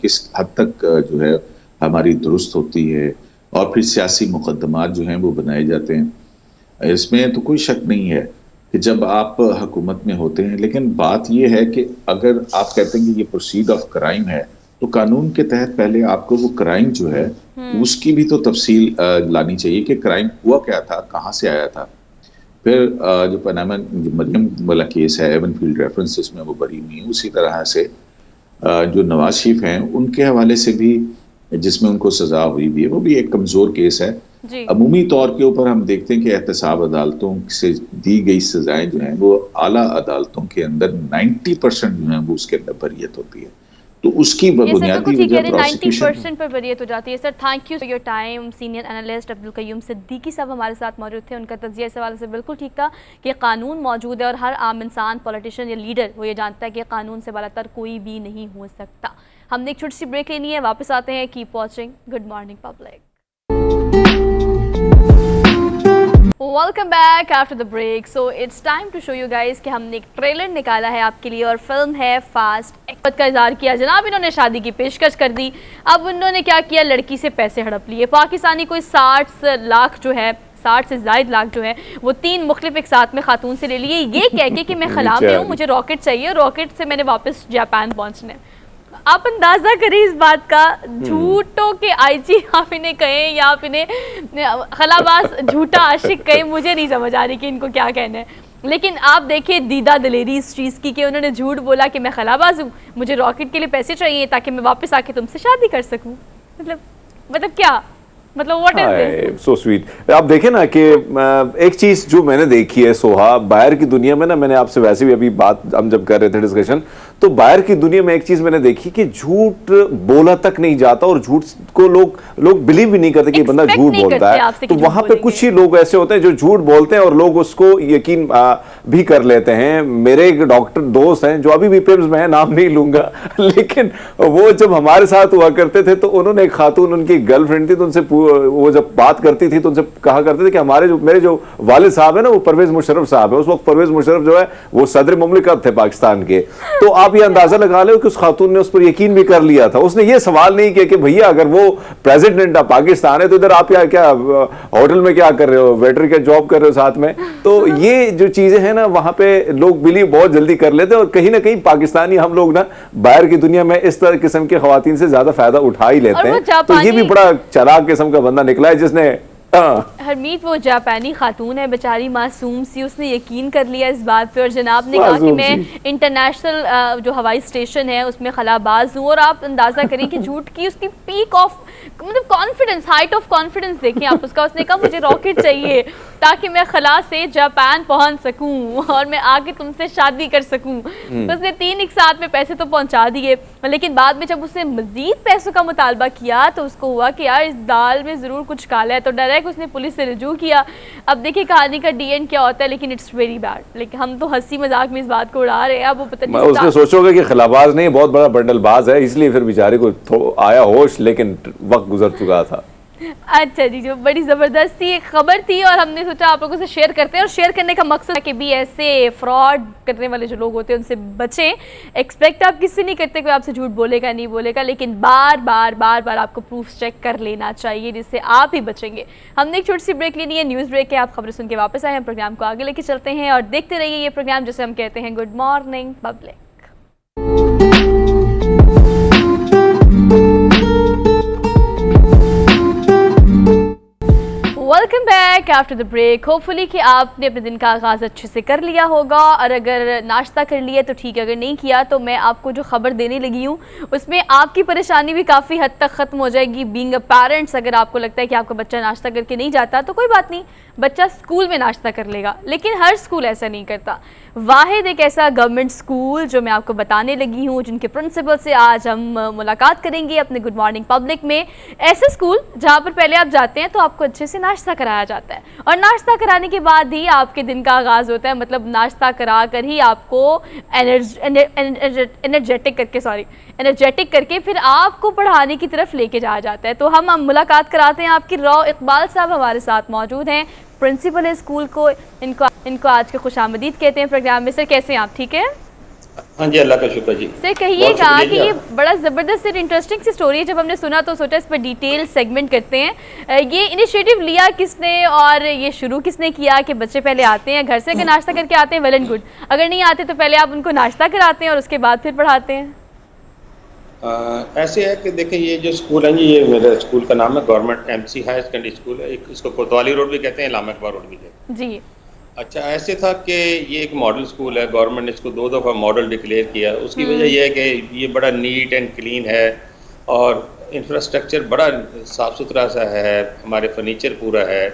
किस हद तक जो है हमारी दुरुस्त होती है और फिर सियासी मुकदमात जो हैं वो बनाए जाते हैं, इसमें तो कोई शक नहीं है कि जब आप हुकूमत में होते हैं। लेकिन बात यह है कि अगर आप कहते हैं कि ये प्रोसीड ऑफ क्राइम है तो कानून के तहत पहले आपको वो क्राइम जो है उसकी भी तो तफसील लानी चाहिए कि क्राइम हुआ क्या था, कहाँ से आया था। फिर जो पनामा मरियम वाला केस है एवनफील्ड रेफरेंस, इसमें वो बरी हुई है। उसी तरह से जो नवाज शरीफ हैं उनके हवाले से भी जिसमें उनको सजा हुई भी है, वो भी एक कमज़ोर केस है। अमूमी तौर के ऊपर हम देखते हैं कि एहतसाब अदालतों से दी गई सजाएं जो हैं वो आला अदालतों के अंदर 90% जो है वो उसके अंदर बरियत होती है। तो उसकी बुनियादी वजह प्रोसिक्यूशन 90% पर बरियत हो जाती है। Sir thank you for your time. Senior analyst Abdul Qayyum Siddiqui साहब हमारे साथ मौजूद थे। उनका तज्जिया इस हवाले से बिल्कुल ठीक था कि कानून मौजूद है और हर आम इंसान, पॉलिटिशियन या लीडर वो ये जानता है कि कानून से बालातर कोई भी नहीं हो सकता। हमने एक छोटी सी ब्रेक लेनी है, वापस आते हैं। Keep watching good morning public. Welcome back after the break. So it's time to show you guys कि हमने एक ट्रेलर निकाला है आपके लिए और फिल्म है फास्ट एक्ट का इज़हार किया। जनाब इन्होंने शादी की पेशकश कर दी, अब उन्होंने क्या किया, लड़की से पैसे हड़प लिए। पाकिस्तानी कोई 60 लाख जो है, 60 से ज़ायद लाख जो है वो 3 मुख्तलिफ एक साथ में खातून से ले लिए, ये कह के कि मैं खला में हूँ, मुझे रॉकेट चाहिए, रॉकेट से मैंने वापस जापान पहुँचना है। आप अंदाजा करें इस बात का, झूठों के आईजी आप इन्हें कहें या आप इन्हें खलाबाज झूठा आशिक कहें, मुझे नहीं समझ आ रही कि इनको क्या कहना है। लेकिन आप देखिए दीदा दिलेरी इस चीज़ की कि उन्होंने झूठ बोला कि मैं खलाबाज हूँ, मुझे रॉकेट के लिए पैसे चाहिए ताकि मैं वापस आके तुमसे शादी कर सकूँ। मतलब क्या, मतलब what is this? So sweet. आप देखें ना कि एक चीज जो मैंने देखी है सोहा, बाहर की दुनिया में ना, मैंने आपसे वैसे भी अभी बात हम जब कर रहे थे डिस्कशन, तो बाहर की दुनिया में एक चीज मैंने देखी कि झूठ बोला तक नहीं जाता और झूठ को लोग बिलीव भी नहीं करते कि बंदा झूठ बोलता है। तो वहां पे कुछ ही लोग ऐसे होते हैं जो झूठ बोलते हैं और लोग उसको यकीन भी कर लेते हैं। मेरे एक डॉक्टर दोस्त हैं जो अभी भी पिम्स में है, नाम नहीं लूंगा, लेकिन वो जब हमारे साथ हुआ करते थे तो उन्होंने एक खातून, उनकी गर्लफ्रेंड थी, तो उनसे वो जब बात करती थी तो उनसे कहा करते थे कि मेरे जो वालिद साहब है ना वो परवेज मुशर्रफ साहब है। उस वक्त परवेज मुशर्रफ जो है वो सदर मुमलिकत थे पाकिस्तान के। तो आप ये अंदाजा लगा लो कि उस खातून ने उस पर यकीन भी कर लिया था। उसने ये सवाल नहीं किया कि भैया अगर वो प्रेसिडेंट ऑफ पाकिस्तान है तो इधर आप क्या होटल में क्या कर रहे हो, वेटर का जॉब कर रहे हो साथ में। तो ये जो चीजें हैं ना वहां पे लोग बिलीव बहुत जल्दी कर लेते हैं और कहीं ना कहीं पाकिस्तानी हम लोग ना बाहर की दुनिया में इस तरह किस्म की खवातीन से ज्यादा फायदा उठा ही लेते हैं। तो ये भी बड़ा चालाक किस्म का बंदा निकला है जिसने हरमीत, वो जापानी खातून है बेचारी मासूम सी, उसने यकीन कर लिया इस बात पे और जनाब ने कहा कि मैं इंटरनेशनल जो हवाई स्टेशन है उसमें खलाबाज हूँ। और आप अंदाज़ा करें कि झूठ की उसकी पीक ऑफ मतलब कॉन्फिडेंस, हाइट ऑफ कॉन्फिडेंस देखें आप उसका। उसने कहा मुझे रॉकेट चाहिए ताकि मैं खला से जापान पहुंच सकूं और मैं आके तुमसे शादी कर सकूं। तो उसने 3 एक साथ में पैसे तो पहुंचा दिए, लेकिन बाद में जब उसने मजीद पैसों का मुतालबा किया तो उसको हुआ कि यार इस दाल में ज़रूर कुछ काला है, तो डायरेक्ट उसने पुलिस से रुजू किया। अब देखिए कहानी का DN क्या होता है, लेकिन इट्स वेरी बैड। लेकिन हम तो हंसी मजाक में इस बात को उड़ा रहे हैं। अब वो पता नहीं उसने सोचोगे कि खिलाबाज नहीं, बहुत बड़ा बंडलबाज है, इसलिए फिर बेचारे को आया होश, लेकिन वक्त गुजर चुका था। अच्छा जी, जो बड़ी ज़बरदस्त सी एक खबर थी और हमने सोचा आप लोगों से शेयर करते हैं। और शेयर करने का मकसद है कि भी ऐसे फ्रॉड करने वाले जो लोग होते हैं उनसे बचें। एक्सपेक्ट आप किससे नहीं करते कोई आपसे झूठ बोलेगा नहीं बोलेगा, लेकिन बार बार आपको प्रूफ चेक कर लेना चाहिए जिससे आप ही बचेंगे। हमने एक छोटी सी ब्रेक लेनी है, न्यूज़ ब्रेक है। आप खबरें सुन के वापस आए, हम प्रोग्राम को आगे लेके चलते हैं और देखते रहिए ये प्रोग्राम जिसे हम कहते हैं good morning public. Welcome back after the break. Hopefully कि आपने अपने दिन का आगाज़ अच्छे से कर लिया होगा और अगर नाश्ता कर लिया तो ठीक है, अगर नहीं किया तो मैं आपको जो खबर देने लगी हूँ उसमें आपकी परेशानी भी काफ़ी हद तक ख़त्म हो जाएगी। बीइंग अ पेरेंट्स, अगर आपको लगता है कि आपका बच्चा नाश्ता करके नहीं जाता तो कोई बात नहीं, बच्चा स्कूल में नाश्ता कर लेगा, लेकिन हर स्कूल ऐसा नहीं करता। वाहिद एक ऐसा गवर्नमेंट स्कूल जो मैं आपको बताने लगी हूँ, जिनके प्रिंसिपल से आज हम मुलाकात करेंगे अपने गुड मॉर्निंग पब्लिक में। ऐसे स्कूल जहाँ पर पहले आप जाते हैं तो आपको अच्छे से नाश्ता कराया जाता है और नाश्ता कराने के बाद ही आपके दिन का आगाज़ होता है। मतलब नाश्ता करा कर ही आपको एनर्जेटिक करके फिर आपको पढ़ाने की तरफ लेके जाया जाता है। तो हम मुलाकात कराते हैं आपकी। रॉ इकबाल साहब हमारे साथ मौजूद हैं, प्रिंसिपल है स्कूल को। इनको आज के खुशामदीद कहते हैं प्रोग्राम में। सर कैसे हैं आप, ठीक है? हाँ जी, अल्लाह का शुक्र जी। सर कहिएगा कि ये बड़ा ज़बरदस्त और इंटरेस्टिंग सी स्टोरी है। जब हमने सुना तो सोचा इस पर डिटेल सेगमेंट करते हैं। ये इनिशिएटिव लिया किसने और ये शुरू किसने किया कि बच्चे पहले आते हैं घर से, अगर नाश्ता करके आते हैं वेल एंड गुड, अगर नहीं आते तो पहले आप उनको नाश्ता कराते हैं और उसके बाद फिर पढ़ाते हैं? ऐसे है कि देखिए ये जो स्कूल है जी, ये मेरे स्कूल का नाम है government MC higher secondary school है। इसको कोतवाली रोड भी कहते हैं, इलामा इकबाल रोड भी कहते हैं जी। अच्छा, ऐसे था कि ये एक मॉडल स्कूल है, गवर्नमेंट ने इसको 2 दफ़ा मॉडल डिक्लेयर किया। उसकी वजह यह है कि ये बड़ा नीट एंड क्लीन है और इंफ्रास्ट्रक्चर बड़ा साफ़ सुथरा सा है, हमारे फर्नीचर पूरा है,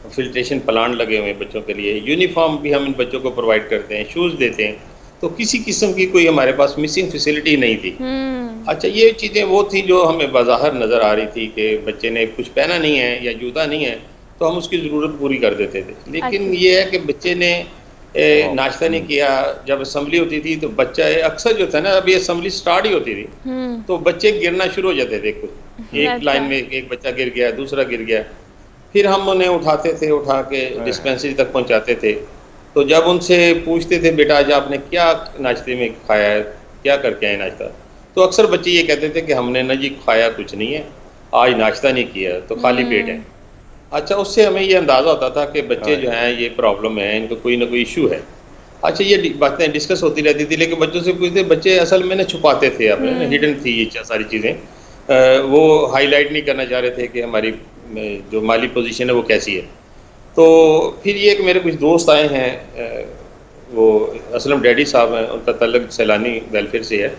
फिल्ट्रेशन प्लांट लगे हुए हैं बच्चों के लिए, यूनिफॉर्म भी हम इन बच्चों को प्रोवाइड करते हैं, शूज़ देते हैं। तो किसी किस्म की कोई हमारे पास मिसिंग फैसिलिटी नहीं थी। अच्छा, ये चीज़ें वो थी जो हमें बाज़ाहिर नज़र आ रही थी कि बच्चे ने कुछ पहना नहीं है या जूता नहीं है, तो हम उसकी ज़रूरत पूरी कर देते थे। लेकिन अच्छा। ये है कि बच्चे ने नाश्ता नहीं किया, जब असेंबली होती थी तो बच्चा अक्सर जो था ना, अभी असेंबली स्टार्ट ही होती थी, तो बच्चे गिरना शुरू हो जाते थे। कुछ एक अच्छा। लाइन में एक बच्चा गिर गया, दूसरा गिर गया, फिर हम उन्हें उठाते थे, उठा के डिस्पेंसरी तक पहुंचाते थे। तो जब उनसे पूछते थे, बेटा आज आपने क्या नाश्ते में खाया है, क्या करके आए नाश्ता, तो अक्सर बच्चे ये कहते थे कि हमने ना जी खाया कुछ नहीं है, आज नाश्ता नहीं किया, तो खाली पेट है। अच्छा, उससे हमें ये अंदाज़ा होता था कि बच्चे जो हैं ये प्रॉब्लम है, इनको कोई ना कोई इशू है। अच्छा, ये बातें डिस्कस होती रहती थी, लेकिन बच्चों से पूछते, बच्चे असल में ना छुपाते थे, अपने ना हिडन थी ये सारी चीज़ें। वो हाईलाइट नहीं करना चाह रहे थे कि हमारी जो माली पोजीशन है वो कैसी है। तो फिर ये कि मेरे कुछ दोस्त आए हैं, वो असलम डैडी साहब हैं, उनका तल्लुक सैलानी वेलफेयर से है।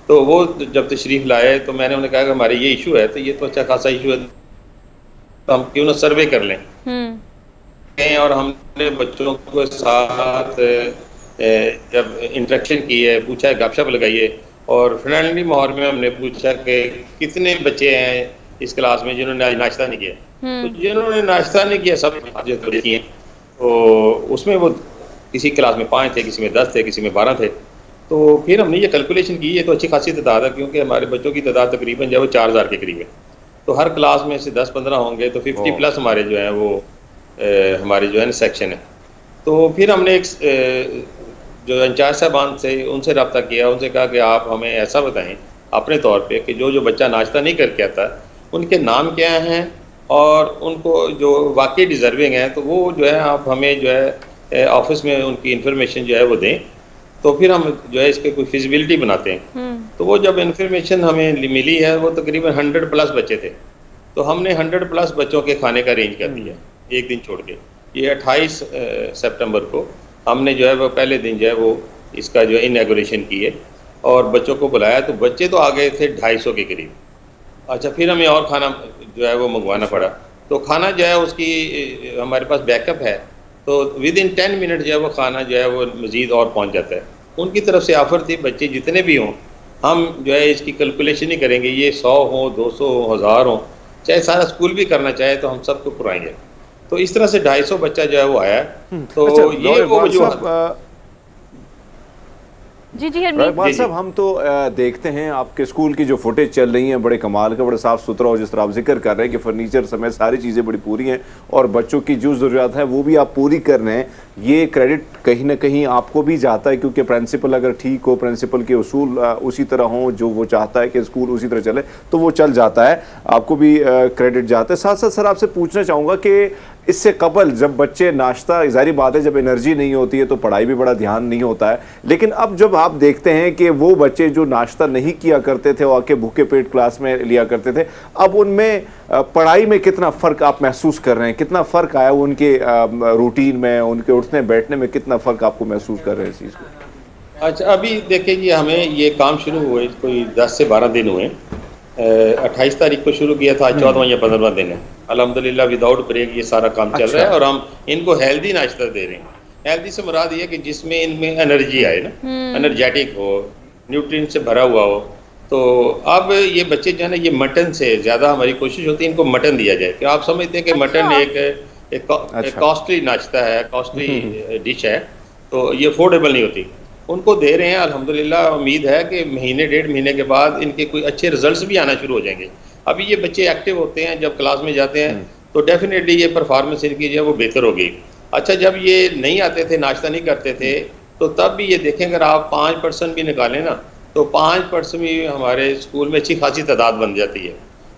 तो वो जब तशरीफ़ लाए तो मैंने उन्हें कहा कि हमारे ये इशू है, तो ये तो अच्छा खासा इशू है, तो हम क्यों ना सर्वे कर लें। और हमने बच्चों के साथ जब इंटरेक्शन की है, पूछा है, गपशप लगाई है, और फ्रेंडली माहौल में हमने पूछा कि कितने बच्चे हैं इस क्लास में जिन्होंने आज नाश्ता नहीं किया। तो जिन्होंने नाश्ता नहीं किया सब जो देखी हैं, तो उसमें वो किसी क्लास में 5 थे, किसी में 10 थे, किसी में 12 थे। तो फिर हमने ये कैलकुलेशन की, ये तो अच्छी खासी तादाद है, क्योंकि हमारे बच्चों की तादाद तकरीबन जो है वो 4000 के करीब है। तो हर क्लास में से 10-15 होंगे, तो 50 प्लस हमारे जो है वो हमारे जो है ना सेक्शन है। तो फिर हमने एक जो इंचार्ज साहबान थे उनसे रब्ता किया, उनसे कहा कि आप हमें ऐसा बताएं अपने तौर पे कि जो बच्चा नाश्ता नहीं करके आता उनके नाम क्या हैं, और उनको जो वाकई डिज़र्विंग है तो वो जो है आप हमें जो है ऑफिस में उनकी इंफॉर्मेशन जो है वो दें, तो फिर हम जो है इसके कोई फिजिबिलिटी बनाते हैं। तो वो जब इंफॉर्मेशन हमें मिली है, वो तकरीबन 100 प्लस बच्चे थे, तो हमने 100 प्लस बच्चों के खाने का अरेंज कर दिया एक दिन छोड़ के। ये 28 सितंबर को हमने जो है वो पहले दिन जो है वो इसका जो है इनॉग्रेशन की है, और बच्चों को बुलाया, तो बच्चे तो आ गए थे 250 के करीब। अच्छा, फिर हमें और खाना जो है वो मंगवाना पड़ा, तो खाना जो है उसकी हमारे पास बैकअप है, तो विद इन 10 मिनट जो है वो खाना जो है वो मज़ीद और पहुंच जाता है। उनकी तरफ से ऑफ़र थी, बच्चे जितने भी हों, हम जो है इसकी कैलकुलेशन ही करेंगे, ये 100 हो, 200 हो, 1000 हो, चाहे सारा स्कूल भी करना चाहे तो हम सबको कराएंगे। तो इस तरह से 250 बच्चा जो है वो आया। तो अच्छा, ये वो जो जी जी हरमीत साहब, हम तो देखते हैं आपके स्कूल की जो फुटेज चल रही है, बड़े कमाल का, बड़ा साफ सुथरा, और जिस तरह आप जिक्र कर रहे हैं कि फर्नीचर समेत सारी चीज़ें बड़ी पूरी हैं और बच्चों की जो ज़रूरत है वो भी आप पूरी कर रहे हैं। ये क्रेडिट कहीं ना कहीं आपको भी जाता है, क्योंकि प्रिंसिपल अगर ठीक हो, प्रिंसिपल के उसूल उसी तरह हों, जो वो चाहता है कि स्कूल उसी तरह चले, तो वो चल जाता है, आपको भी क्रेडिट जाता है। साथ साथ सर आपसे पूछना चाहूँगा कि इससे कबल जब बच्चे नाश्ता, ज़ाहिर बात है जब एनर्जी नहीं होती है तो पढ़ाई भी बड़ा ध्यान नहीं होता है, लेकिन अब जब आप देखते हैं कि वो बच्चे जो नाश्ता नहीं किया करते थे और आके भूखे पेट क्लास में लिया करते थे, अब उनमें पढ़ाई में कितना फ़र्क आप महसूस कर रहे हैं, कितना फ़र्क आया उनके रूटीन में, उनके उठने बैठने में कितना फ़र्क आपको महसूस कर रहे हैं इस चीज़ को? अच्छा, अभी देखिए हमें ये काम शुरू हुए कोई 10 से 12 दिन हुए। 28 तारीख को शुरू किया था, आज 14वां या 15वां दिन है। अल्हम्दुलिल्लाह विदाउट ब्रेक ये सारा काम चल रहा है, और हम इनको हेल्दी नाश्ता दे रहे हैं। हेल्दी से मुराद ये कि जिसमें इनमें एनर्जी आए ना, एनर्जेटिक हो, न्यूट्रिएंट से भरा हुआ हो। तो अब ये बच्चे जो है ना, ये मटन से ज़्यादा हमारी कोशिश होती है इनको मटन दिया जाए, कि आप समझते हैं कि मटन एक कॉस्टली नाश्ता है, कॉस्टली डिश है, तो ये अफोर्डेबल नहीं होती। उनको दे रहे हैं, अल्हम्दुलिल्लाह उम्मीद है कि महीने 1.5 महीने के बाद इनके कोई अच्छे रिजल्ट्स भी आना शुरू हो जाएंगे। अभी ये बच्चे एक्टिव होते हैं, जब क्लास में जाते हैं तो डेफिनेटली ये परफॉर्मेंस इनकी जो है वो बेहतर होगी। अच्छा, जब ये नहीं आते थे, नाश्ता नहीं करते थे, तो तब भी ये देखें, अगर आप 5% भी निकालें ना, तो 5% भी हमारे स्कूल में अच्छी खासी तादाद बन जाती है।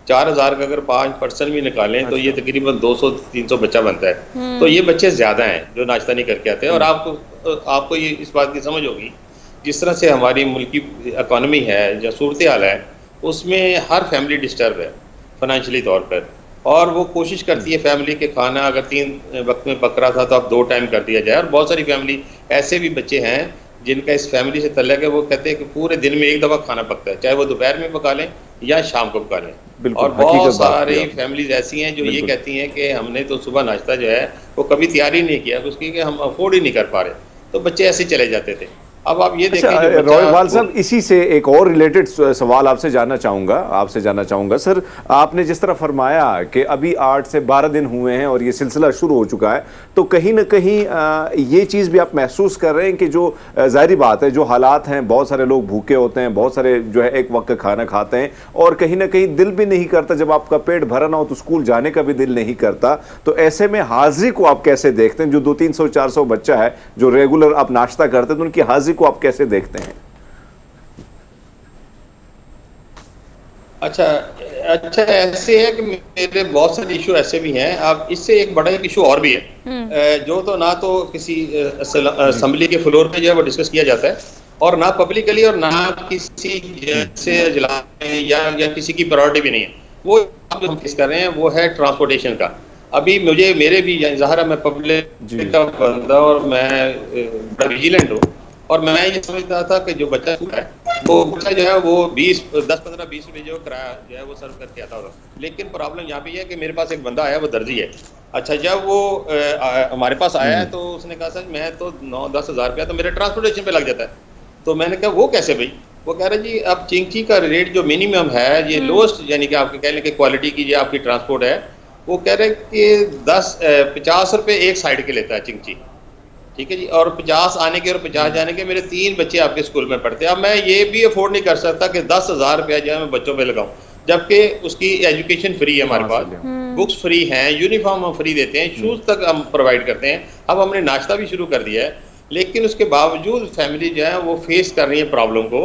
4000 का अगर 5% भी निकालें तो ये तकरीबन 200-300 बच्चा बनता है। तो ये बच्चे ज़्यादा हैं जो नाश्ता नहीं करके आते हैं। और आपको ये इस बात की समझ होगी, जिस तरह से हमारी मुल्क की इकॉनमी है या सूरत हाल है, उसमें हर फैमिली डिस्टर्ब है फाइनेंशियली तौर पर, और वो कोशिश करती है फैमिली के खाना अगर 3 वक्त में पक रहा था तो अब 2 टाइम कर दिया जाए। और बहुत सारी फैमिली ऐसे भी बच्चे हैं जिनका इस फैमिली से तल्लुक है, वो कहते हैं कि पूरे दिन में एक दफ़ा खाना पकता है, चाहे वो दोपहर में पका लें या शाम को पका लें। और बहुत सारी फैमिलीज ऐसी हैं जो ये कहती हैं कि हमने तो सुबह नाश्ता जो है वो कभी तैयार ही नहीं किया, उसकी कि हम अफोर्ड ही नहीं कर पा रहे, तो बच्चे ऐसे चले जाते थे। अब आप ये देखें अच्छा, जो बच्चा रॉय साहब, इसी से एक और रिलेटेड सवाल आपसे जानना चाहूंगा सर। आपने जिस तरह फरमाया कि अभी 8 से 12 दिन हुए हैं और ये सिलसिला शुरू हो चुका है, तो कहीं ना कहीं ये चीज़ भी आप महसूस कर रहे हैं कि जो जाहिर बात है, जो हालात हैं, बहुत सारे लोग भूखे होते हैं, बहुत सारे जो है एक वक्त का खाना खाते हैं, और कहीं ना कहीं दिल भी नहीं करता, जब आपका पेट भरा ना हो तो स्कूल जाने का भी दिल नहीं करता। तो ऐसे में हाजिरी को आप कैसे देखते हैं? जो 200-300-400 बच्चा है जो रेगुलर आप नाश्ता करते हैं, तो उनकी हाजिरी को आप कैसे देखते हैं? अच्छा अच्छा, ऐसे है कि मेरे बहुत सारे इशू ऐसे भी हैं। अब इससे एक बड़ा एक इशू और भी है, जो तो ना तो किसी असेंबली के फ्लोर पे जो है वो डिस्कस किया जाता है, और ना पब्लिकली, और ना किसी जैसे अजलास में या किसी की प्रायोरिटी भी नहीं है। वो अब हम फेस कर रहे हैं वो है ट्रांसपोर्टेशन का। अभी मेरे भी ज़ाहिर है, मैं पब्लिक का बंदा और मैं बड़ा विजिलेंट हूँ, और मैं ये समझता था कि जो बच्चा है वो बच्चा जो है वो 10-15-20 रुपये जो किराया जो है वो सर्व करके आता था। लेकिन प्रॉब्लम यहाँ पे है कि मेरे पास एक बंदा आया, वो दर्जी है। अच्छा, जब वो हमारे पास आया है तो उसने कहा सर मैं तो 9-10 हज़ार रुपया तो मेरे ट्रांसपोर्टेशन पे लग जाता है। तो मैंने कहा वो कैसे भाई? वो कह रहे जी अब चिंकी का रेट जो मिनिमम है, ये लोएस्ट, यानी कि आपके कह लें कि क्वालिटी की जो आपकी ट्रांसपोर्ट है, वो कह रहे कि 50 रुपये एक साइड के लेता है चिंकी, ठीक है जी, और 50 आने के और 50 जाने के। मेरे 3 बच्चे आपके स्कूल में पढ़ते हैं। अब मैं ये भी अफोर्ड नहीं कर सकता कि 10,000 रुपया जो है मैं बच्चों पे लगाऊं, जबकि उसकी एजुकेशन फ्री है, हमारे पास बुक्स फ्री हैं, यूनिफॉर्म हम फ्री देते हैं, शूज़ तक हम प्रोवाइड करते हैं। अब हमने नाश्ता भी शुरू कर दिया है, लेकिन उसके बावजूद फैमिली जो है वो फेस कर रही है प्रॉब्लम को।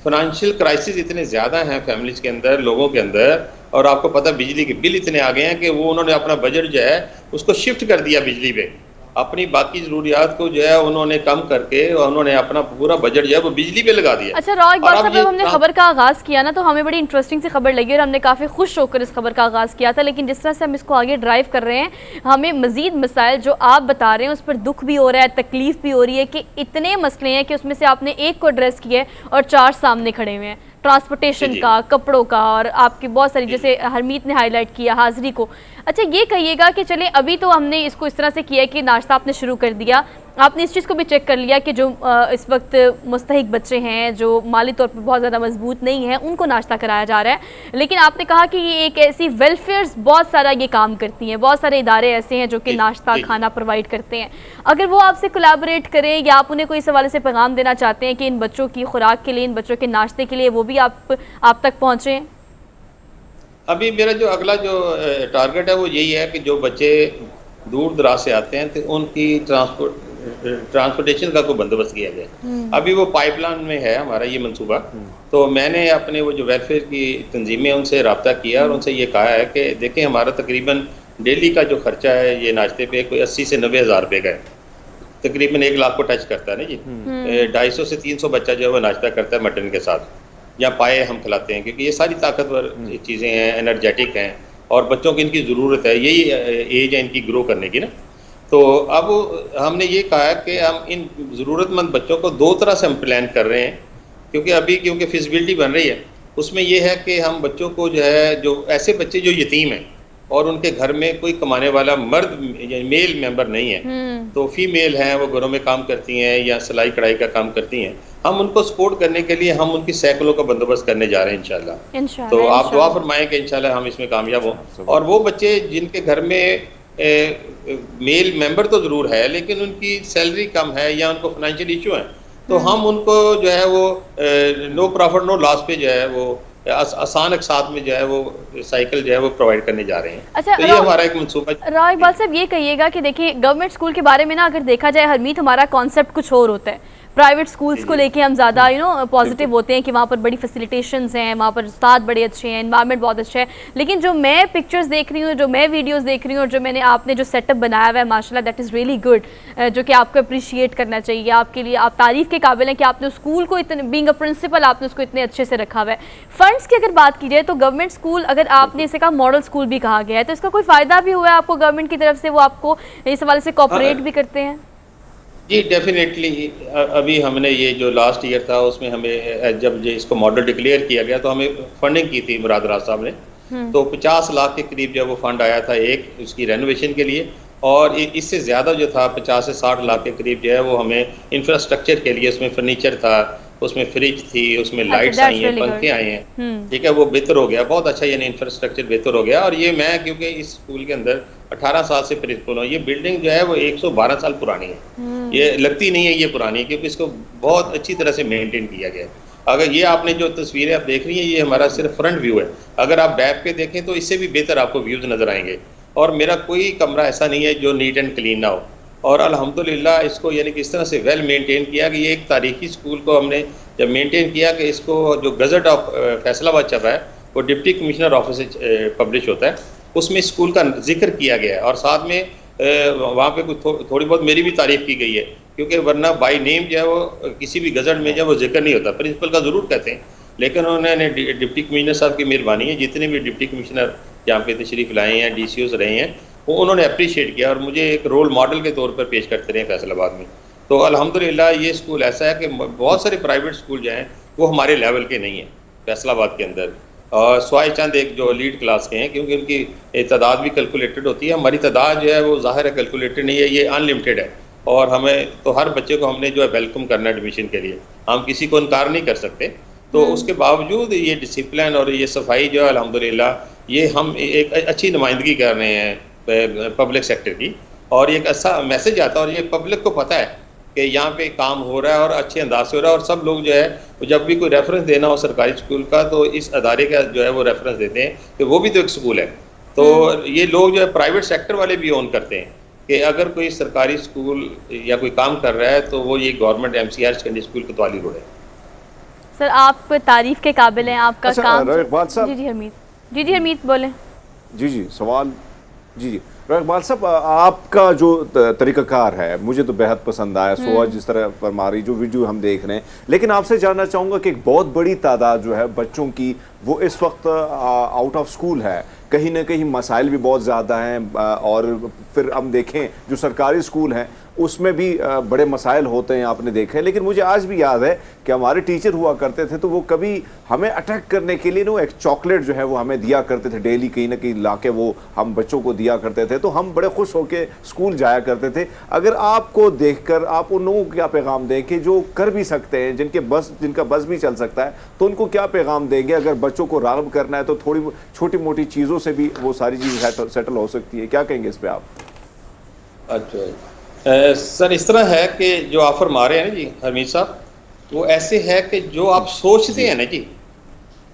फाइनेंशियल क्राइसिस इतने ज़्यादा हैं फैमिलीज़ के अंदर, लोगों के अंदर, और आपको पता है बिजली के बिल इतने आ गए हैं कि वो उन्होंने अपना बजट जो है उसको शिफ्ट कर दिया बिजली पे। अपनी बाकी ज़रूरियात को जो है उन्होंने कम करके उन्होंने अपना पूरा बजट जो है वो बिजली पे लगा दिया। अच्छा रॉ, एक बात जब हमने खबर का आगाज़ किया ना, तो हमें बड़ी इंटरेस्टिंग सी खबर लगी और हमने काफ़ी खुश होकर इस खबर का आगाज़ किया था, लेकिन जिस तरह से हम इसको आगे ड्राइव कर रहे हैं, हमें मज़ीद मसाइल जो आप बता रहे हैं उस पर दुख भी हो रहा है, तकलीफ़ भी हो रही है कि इतने मसले हैं कि उसमें से आपने एक को एड्रेस किया है और 4 सामने खड़े हुए हैं। ट्रांसपोर्टेशन का, कपड़ों का, और आपकी बहुत सारी, जैसे हरमीत ने हाईलाइट किया, हाजिरी को। अच्छा ये कहिएगा कि चले अभी तो हमने इसको इस तरह से किया है कि नाश्ता आपने शुरू कर दिया, आपने इस चीज़ को भी चेक कर लिया कि जो इस वक्त मुस्तहिक बच्चे हैं, जो माली तौर पर बहुत ज़्यादा मजबूत नहीं हैं, उनको नाश्ता कराया जा रहा है। लेकिन आपने कहा कि ये एक ऐसी वेलफेयर्स बहुत सारा ये काम करती हैं, बहुत सारे इदारे ऐसे हैं जो कि नाश्ता खाना प्रोवाइड करते हैं। अगर वो आपसे कोलैबोरेट करें या आप उन्हें कोई इस हवाले से पैगाम देना चाहते हैं कि इन बच्चों की खुराक के लिए, इन बच्चों के नाश्ते के लिए वो भी आप तक पहुँचें? अभी मेरा जो अगला जो टारगेट है वो यही है कि जो बच्चे दूर दराज से आते हैं तो उनकी ट्रांसपोर्टेशन का कोई बंदोबस्त किया जाए। अभी वो पाइपलाइन में है हमारा ये मंसूबा। तो मैंने अपने वो जो वेलफेयर की तंजीमें उनसे रब्ता किया और उनसे ये कहा है कि देखें हमारा तकरीबन डेली का जो खर्चा है ये नाश्ते पे कोई 80 से 90 हज़ार रुपये का है, तकरीबन 1 लाख को टच करता है ना जी। 250 से 300 बच्चा जो है वो नाश्ता करता है मटन के साथ, या पाए हम खिलाते हैं, क्योंकि ये सारी ताकतवर चीज़ें हैं, एनर्जेटिक हैं, और बच्चों की इनकी ज़रूरत है, यही एज है इनकी ग्रो करने की ना। तो अब हमने ये कहा है कि हम इन ज़रूरतमंद बच्चों को 2 तरह से हम प्लान कर रहे हैं, क्योंकि फिजिबिलिटी बन रही है उसमें ये है कि हम बच्चों को जो है, जो ऐसे बच्चे जो यतीम हैं और उनके घर में कोई कमाने वाला मर्द मेल मेंबर नहीं है, तो फीमेल हैं वो घरों में काम करती हैं या सिलाई कढ़ाई का काम करती हैं, हम उनको सपोर्ट करने के लिए हम उनकी साइकिलों का बंदोबस्त करने जा रहे हैं इंशाल्लाह। तो आप दुआ फरमाएं कि इंशाल्लाह हम इसमें कामयाब हों। और वो बच्चे जिनके घर में मेल मेंबर तो ज़रूर है लेकिन उनकी सैलरी कम है या उनको फाइनेंशियल इशू है, तो हम उनको जो है वो नो प्रॉफिट नो लॉस पे जो है वो आसान एक साथ में जो है वो साइकिल जो है वो प्रोवाइड करने जा रहे हैं। अच्छा, तो ये हमारा एक मंसूबा। राव इकबाल साहब ये कहिएगा कि देखिए गवर्नमेंट स्कूल के बारे में ना अगर देखा जाए हरमीत, हमारा कॉन्सेप्ट कुछ और होता है। प्राइवेट स्कूल्स को लेके हम ज़्यादा पॉजिटिव होते हैं कि वहाँ पर बड़ी फैसिलिटेशंस हैं, वहाँ पर उस्ताद बड़े अच्छे हैं, एनवायरनमेंट बहुत अच्छा है। लेकिन जो मैं पिक्चर्स देख रही हूँ, जो मैं वीडियोस देख रही हूँ और जो आपने जो सेटअप बनाया हुआ है माशाल्लाह दैट इज़ रियली गुड, जो कि आपको अप्रिशिएट करना चाहिए। आपके लिए आप तारीफ़ के काबिल हैं कि आपने स्कूल को इतने, बीइंग अ प्रिंसिपल, आपने उसको इतने अच्छे से रखा हुआ है। फ़ंड्स की अगर बात की जाए तो गवर्नमेंट स्कूल, अगर आपने इसे कहा मॉडल स्कूल भी कहा गया है, तो इसका कोई फ़ायदा भी हुआ है आपको गवर्नमेंट की तरफ से? वो आपको इस हवाले से कोऑपरेट भी करते हैं? जी डेफिनेटली। अभी हमने ये जो लास्ट ईयर था उसमें हमें जब इसको मॉडल डिक्लेयर किया गया तो हमें फंडिंग की थी मुराद राज साहब ने, तो 50 लाख के करीब जब वो फंड आया था एक उसकी रेनोवेशन के लिए, और इससे ज़्यादा जो था 50 से 60 लाख के करीब जो है वो हमें इंफ्रास्ट्रक्चर के लिए, उसमें फर्नीचर था, उसमें फ्रिज थी, उसमें लाइट्स आई हैं, पंखे आए हैं, ठीक है, वो बेहतर हो गया, बहुत अच्छा, यानी इंफ्रास्ट्रक्चर बेहतर हो गया। और ये मैं क्योंकि इस स्कूल के अंदर 18 साल से प्रिंसिपल हूँ, ये बिल्डिंग जो है वो 112 साल पुरानी है, ये लगती नहीं है ये पुरानी है, क्योंकि इसको बहुत अच्छी तरह से मेंटेन किया गया है। अगर ये आपने जो तस्वीरें आप देख रही हैं, ये हमारा सिर्फ फ्रंट व्यू है, अगर आप बैक पे देखें तो इससे भी बेहतर आपको व्यूज़ नज़र आएंगे। और मेरा कोई कमरा ऐसा नहीं है जो नीट एंड क्लीन ना हो, और अल्हम्दुलिल्लाह इसको यानी कि इस तरह से वेल मेंटेन किया कि ये एक तारीखी स्कूल को हमने जब मेंटेन किया कि इसको जो गज़ट ऑफ फैसलाबाद छपा है वो डिप्टी कमिश्नर ऑफिस से पब्लिश होता है, उसमें स्कूल का जिक्र किया गया है, और साथ में वहाँ पे कुछ थोड़ी बहुत मेरी भी तारीफ़ की गई है, क्योंकि वरना बाई नेम जो है वो किसी भी गज़ट में जो है वो जिक्र नहीं होता, प्रिंसिपल का ज़रूर कहते हैं, लेकिन उन्होंने डिप्टी कमिश्नर साहब की मेहरबानी है, जितने भी डिप्टी कमिश्नर यहाँ पे तशरीफ़ लाए हैं, DCOs रहे हैं, वो उन्होंने अप्रिशिएट किया और मुझे एक रोल मॉडल के तौर पर पेश करते रहे फैसलाबाद में। तो अल्हम्दुलिल्लाह ये स्कूल ऐसा है कि बहुत सारे प्राइवेट स्कूल जो हैं वो हमारे लेवल के नहीं हैं फैसलाबाद के अंदर, और स्वाय चंद एक जो लीड क्लास के हैं, क्योंकि उनकी तादाद भी कैलकुलेटेड होती है, हमारी तादाद जो है वो ज़ाहिर है कैलकुलेटेड नहीं है, ये अनलिमिटेड है, और हमें तो हर बच्चे को हमने जो है वेलकम करना है एडमिशन के लिए, हम किसी को इनकार नहीं कर सकते। तो उसके बावजूद ये डिसिप्लिन और ये सफाई जो है अल्हम्दुलिल्लाह ये हम एक अच्छी नुमाइंदगी कर रहे हैं पब्लिक सेक्टर की, और एक अच्छा मैसेज आता है, और ये पब्लिक को पता है कि यहाँ पे काम हो रहा है और अच्छे अंदाज से हो रहा है, और सब लोग जो है जब भी कोई रेफरेंस देना हो सरकारी स्कूल का तो इस अदारे का जो है वो रेफरेंस देते हैं कि वो भी तो एक स्कूल है। तो ये लोग जो है प्राइवेट सेक्टर वाले भी ओन करते हैं कि अगर कोई सरकारी स्कूल या कोई काम कर रहा है तो वो ये गवर्नमेंट MCR सेकेंडरी स्कूल कोतवाली रोड है। सर आप तारीफ के काबिल हैं, आपका अच्छा, काम। इकबाल साहब। जी हरमीत बोलें। जी सवाल। जी इकबाल साहब, आपका जो तरीक़ाकार है मुझे तो बेहद पसंद आया, सोआ जिस तरह फरमा रही, जो वीडियो हम देख रहे हैं, लेकिन आपसे जानना चाहूँगा कि एक बहुत बड़ी तादाद जो है बच्चों की वो इस वक्त आउट ऑफ स्कूल है, कहीं ना कहीं मसाइल भी बहुत ज़्यादा हैं, और फिर हम देखें जो सरकारी स्कूल हैं उसमें भी बड़े मसाइल होते हैं, आपने देखा है। लेकिन मुझे आज भी याद है कि हमारे टीचर हुआ करते थे तो वो कभी हमें अटैक करने के लिए ना एक चॉकलेट जो है वो हमें दिया करते थे, डेली कहीं ना कहीं ला के वो हम बच्चों को दिया करते थे, तो हम बड़े खुश होकर स्कूल जाया करते थे। अगर आपको देखकर आप उन लोगों को क्या पैगाम दें कि जो कर भी सकते हैं, जिनका बस भी चल सकता है, तो उनको क्या पैगाम देंगे? अगर बच्चों को राग़िब करना है तो थोड़ी छोटी मोटी चीज़ों से भी वो सारी चीज़ सेटल हो सकती है, क्या कहेंगे इस पर आप? अच्छा सर, इस तरह है कि जो आप फरमा रहे हैं ना जी हरमीत साहब, वो ऐसे है कि जो आप सोचते हैं ना जी,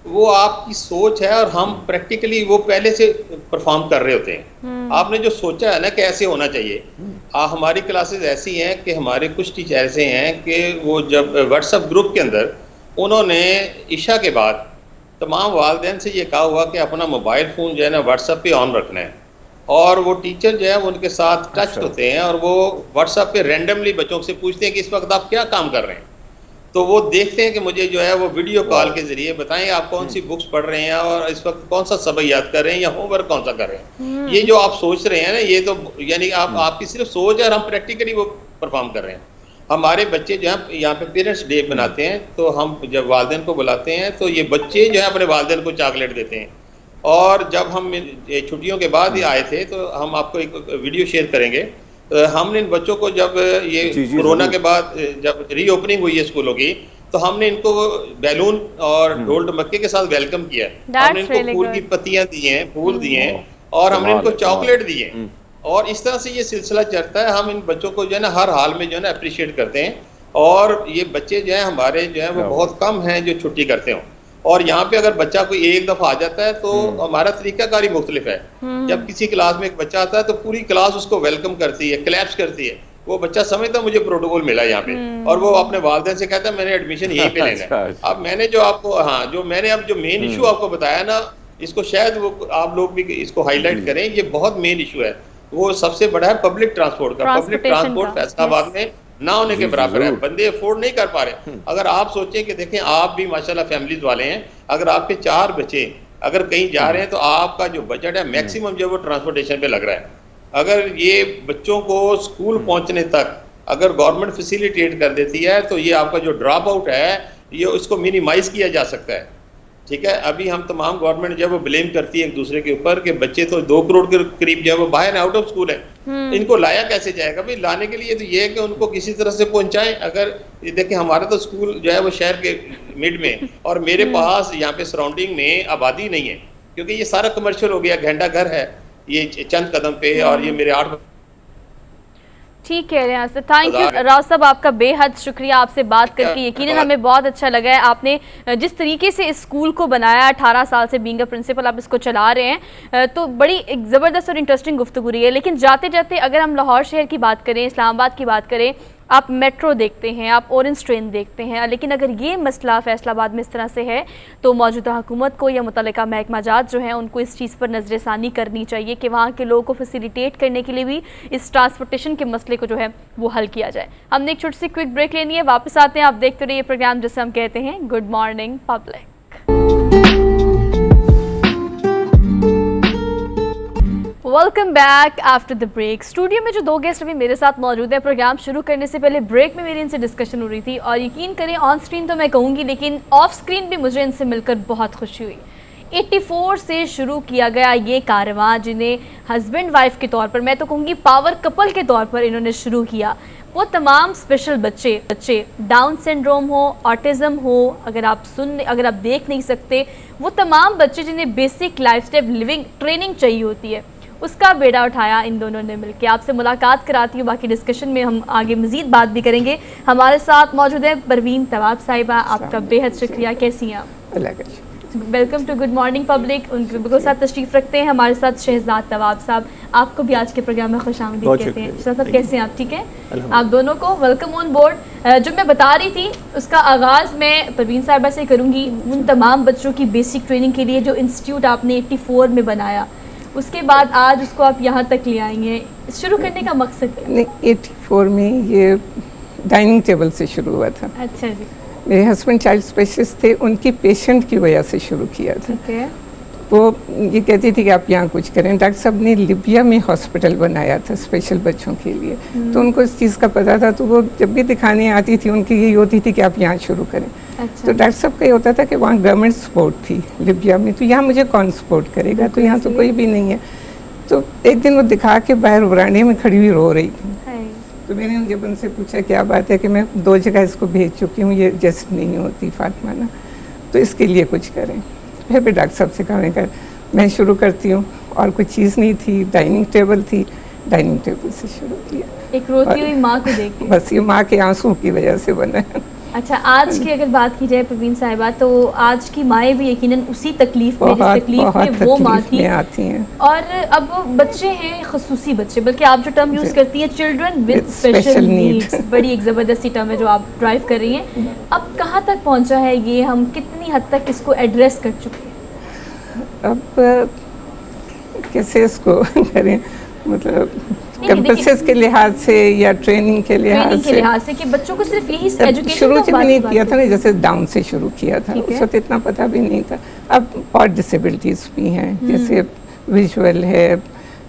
वो आपकी सोच है, और हम प्रैक्टिकली वो पहले से परफॉर्म कर रहे होते हैं। आपने जो सोचा है ना कि ऐसे होना चाहिए, हमारी क्लासेस ऐसी हैं कि हमारे कुछ टीचर ऐसे हैं कि वो जब व्हाट्सएप ग्रुप के अंदर उन्होंने इशा के बाद तमाम वालिदैन से ये कहा हुआ कि अपना मोबाइल फ़ोन जो है ना व्हाट्सएप पे ऑन रखना है, और वो टीचर जो है वो उनके साथ टच होते हैं, और वो व्हाट्सएप पे रैंडमली बच्चों से पूछते हैं कि इस वक्त आप क्या काम कर रहे हैं, तो वो देखते हैं कि मुझे जो है वो वीडियो कॉल के जरिए बताएं आप कौन सी बुक्स पढ़ रहे हैं और इस वक्त कौन सा सबक याद कर रहे हैं या होमवर्क कौन सा कर रहे हैं। ये जो आप सोच रहे हैं ना, ये तो यानी आपकी सिर्फ सोच है, और हम प्रैक्टिकली वो परफॉर्म कर रहे हैं। हमारे बच्चे जो है यहाँ पे पेरेंट्स डे बनाते हैं, तो हम जब वालिदैन को बुलाते हैं तो ये बच्चे जो है अपने वालिदैन को चॉकलेट देते हैं, और जब हम छुट्टियों के बाद ही आए थे तो हम आपको एक वीडियो शेयर करेंगे। हमने इन बच्चों को जब ये कोरोना के बाद जब रीओपनिंग हुई है स्कूलों की, तो हमने इनको बैलून और ढोल ढमक्के के साथ वेलकम किया। हमने इनको फूल की पत्तियां दी हैं, फूल दिए हैं, और हमने इनको चॉकलेट दिए, और इस तरह से ये सिलसिला चलता है। हम इन बच्चों को जो है ना हर हाल में जो है ना अप्रिशिएट करते हैं, और ये बच्चे जो है हमारे जो है वो बहुत कम हैं जो छुट्टी करते हों। और यहाँ पे अगर बच्चा कोई एक दफ़ा आ जाता है तो हमारा तरीकाकार ही मुख्तलिफ है। जब किसी क्लास में एक बच्चा आता है तो पूरी क्लास उसको वेलकम करती है, क्लैप्स करती है, वो बच्चा समझता मुझे प्रोटोकॉल मिला यहाँ पे, और वो अपने वालिदैन से कहता है मैंने एडमिशन यहीं पे लेना है। अब मैंने जो आपको जो मेन इशू आपको बताया ना, इसको शायद वो आप लोग भी इसको हाईलाइट करें, ये बहुत मेन इशू है। वो सबसे बड़ा है पब्लिक ट्रांसपोर्ट का। पब्लिक ट्रांसपोर्ट फैसलाबाद में ना होने के बराबर है, बंदे अफोर्ड नहीं कर पा रहे। अगर आप सोचें कि देखें आप भी माशाल्लाह फैमिलीज वाले हैं, अगर आपके 4 बच्चे अगर कहीं जा रहे हैं तो आपका जो बजट है मैक्सिमम जो वो ट्रांसपोर्टेशन पे लग रहा है। अगर ये बच्चों को स्कूल पहुंचने तक अगर गवर्नमेंट फैसिलिटेट कर देती है तो ये आपका जो ड्रॉप आउट है ये उसको मिनिमाइज किया जा सकता है। ठीक है, अभी हम तमाम गवर्नमेंट जब वो ब्लेम करती है एक दूसरे के ऊपर कि बच्चे तो 2 करोड़ के करीब जो है वो बाहर आउट ऑफ स्कूल है, इनको लाया कैसे जाएगा भाई? लाने के लिए तो ये है कि उनको किसी तरह से पहुंचाएं। अगर ये देखें, हमारा तो स्कूल जो है वो शहर के मिड में, और मेरे पास यहाँ पे सराउंडिंग में आबादी नहीं है, क्योंकि ये सारा कमर्शियल हो गया, घंटा घर है ये चंद कदम पे, और ये मेरे 8 ठीक है रियाज, थैंक यू राव साहब, आपका बेहद शुक्रिया। आपसे बात करके यकीनन हमें बहुत अच्छा लगा है। आपने जिस तरीके से इस स्कूल को बनाया, 18 साल से बीइंग अ प्रिंसिपल आप इसको चला रहे हैं, तो बड़ी एक ज़बरदस्त और इंटरेस्टिंग गुफ्तगू रही है। लेकिन जाते जाते अगर हम लाहौर शहर की बात करें, इस्लामाबाद की बात करें, आप मेट्रो देखते हैं, आप ऑरेंज ट्रेन देखते हैं, लेकिन अगर ये मसला फैसलाबाद में इस तरह से है तो मौजूदा हुकूमत को या मुतल्लिका महकमा जात जो हैं उनको इस चीज़ पर नज़रसानी करनी चाहिए कि वहाँ के लोगों को फैसिलिटेट करने के लिए भी इस ट्रांसपोर्टेशन के मसले को जो है वो हल किया जाए। हमने एक छोटी सी क्विक ब्रेक लेनी है, वापस आते हैं। आप देखते रहिए प्रोग्राम जिसे हम कहते हैं good morning public. Welcome back after the break. Studio में जो दो गेस्ट अभी मेरे साथ मौजूद हैं, प्रोग्राम शुरू करने से पहले ब्रेक में मेरी इनसे डिस्कशन हो रही थी, और यकीन करें ऑन स्क्रीन तो मैं कहूँगी, लेकिन ऑफ स्क्रीन भी मुझे इनसे मिलकर बहुत खुशी हुई। 84 से शुरू किया गया ये कारवां, जिन्हें हस्बैंड वाइफ के तौर पर, मैं तो कहूँगी पावर कपल के तौर पर इन्होंने शुरू किया, वो तमाम स्पेशल बच्चे डाउन सिंड्रोम हो, ऑटिज़म हो, अगर आप देख नहीं सकते, वो तमाम बच्चे जिन्हें बेसिक लाइफस्टाइल लिविंग ट्रेनिंग चाहिए होती है, उसका बेड़ा उठाया इन दोनों ने मिलकर। आपसे मुलाकात कराती हूँ, बाकी डिस्कशन में हम आगे मज़ीद बात भी करेंगे। हमारे साथ मौजूद है परवीन तवाब साहिबा, आपका बेहद शुक्रिया। कैसी हैं आप? Welcome to good morning public. उनके साथ तशरीफ़ रखते हैं हमारे साथ शहजाद तवाब साहब, आपको भी आज के प्रोग्राम में खुशामदीद कहते हैं। शहजाद साहब कैसे हैं आप? ठीक है, आप दोनों को वेलकम ऑन बोर्ड। जो मैं बता रही थी उसका आगाज़ मैं परवीन साहिबा से करूँगी। उन तमाम बच्चों की बेसिक ट्रेनिंग के लिए जो इंस्टीट्यूट आपने 84 में बनाया, उसके बाद आज उसको आप यहाँ तक ले आई हैं, शुरू करने का मकसद क्या? नहीं, 84 में ये डाइनिंग टेबल से शुरू हुआ था। अच्छा जी। मेरे हस्बैंड चाइल्ड स्पेशलिस्ट थे, उनकी पेशेंट की वजह से शुरू किया था। ठीक है। वो ये कहती थी कि आप यहाँ कुछ करें। डॉक्टर साहब ने लिबिया में हॉस्पिटल बनाया था स्पेशल बच्चों के लिए, तो उनको इस चीज़ का पता था, तो वो जब भी दिखाने आती थी उनकी यही होती थी कि आप यहाँ शुरू करें। अच्छा। तो डॉक्टर साहब का ये होता था कि वहाँ गवर्नमेंट सपोर्ट थी लिबिया में, तो यहाँ मुझे कौन सपोर्ट करेगा, तो यहाँ तो कोई भी नहीं है। तो एक दिन वो दिखा के बाहर वरांडे में खड़ी हुई रो रही थी, तो मैंने जब उनसे पूछा क्या बात है, कि मैं 2 जगह इसको भेज चुकी हूँ, ये जस्ट नहीं होती फातिमा ना, तो इसके लिए कुछ करें। फिर भी डॉक्टर साहब से कहा मैं शुरू करती हूँ, और कोई चीज़ नहीं थी, डाइनिंग टेबल थी, डाइनिंग टेबल से शुरू किया। एक रोती हुई माँ को देख के। बस ये माँ के आंसू की वजह से बना है। अच्छा, आज की अगर बात की जाए परवीन साहिबा, तो आज की माएँ भी यकीनन उसी तकलीफ में, जिस तकलीफ में वो माँ थी आती हैं। और अब बच्चे हैं, खसूसी बच्चे, बल्कि आप जो टर्म यूज़ करती हैं चिल्ड्रन विद स्पेशल नीड्स, बड़ी एक ज़बरदस्ती टर्म है जो आप ड्राइव कर रही हैं। अब कहाँ तक पहुँचा है ये, हम कितनी हद तक इसको एड्रेस कर चुके हैं? अब कैसे इसको करें, मतलब कैंपसेस के लिहाज से या ट्रेनिंग के लिहाज से कि बच्चों को सिर्फ यही एजुकेशन शुरू से नहीं किया था ना, जैसे डाउन से शुरू किया था, उस वक्त इतना पता भी नहीं था। अब और डिसेबिलिटीज़ भी हैं, जैसे विजुअल है,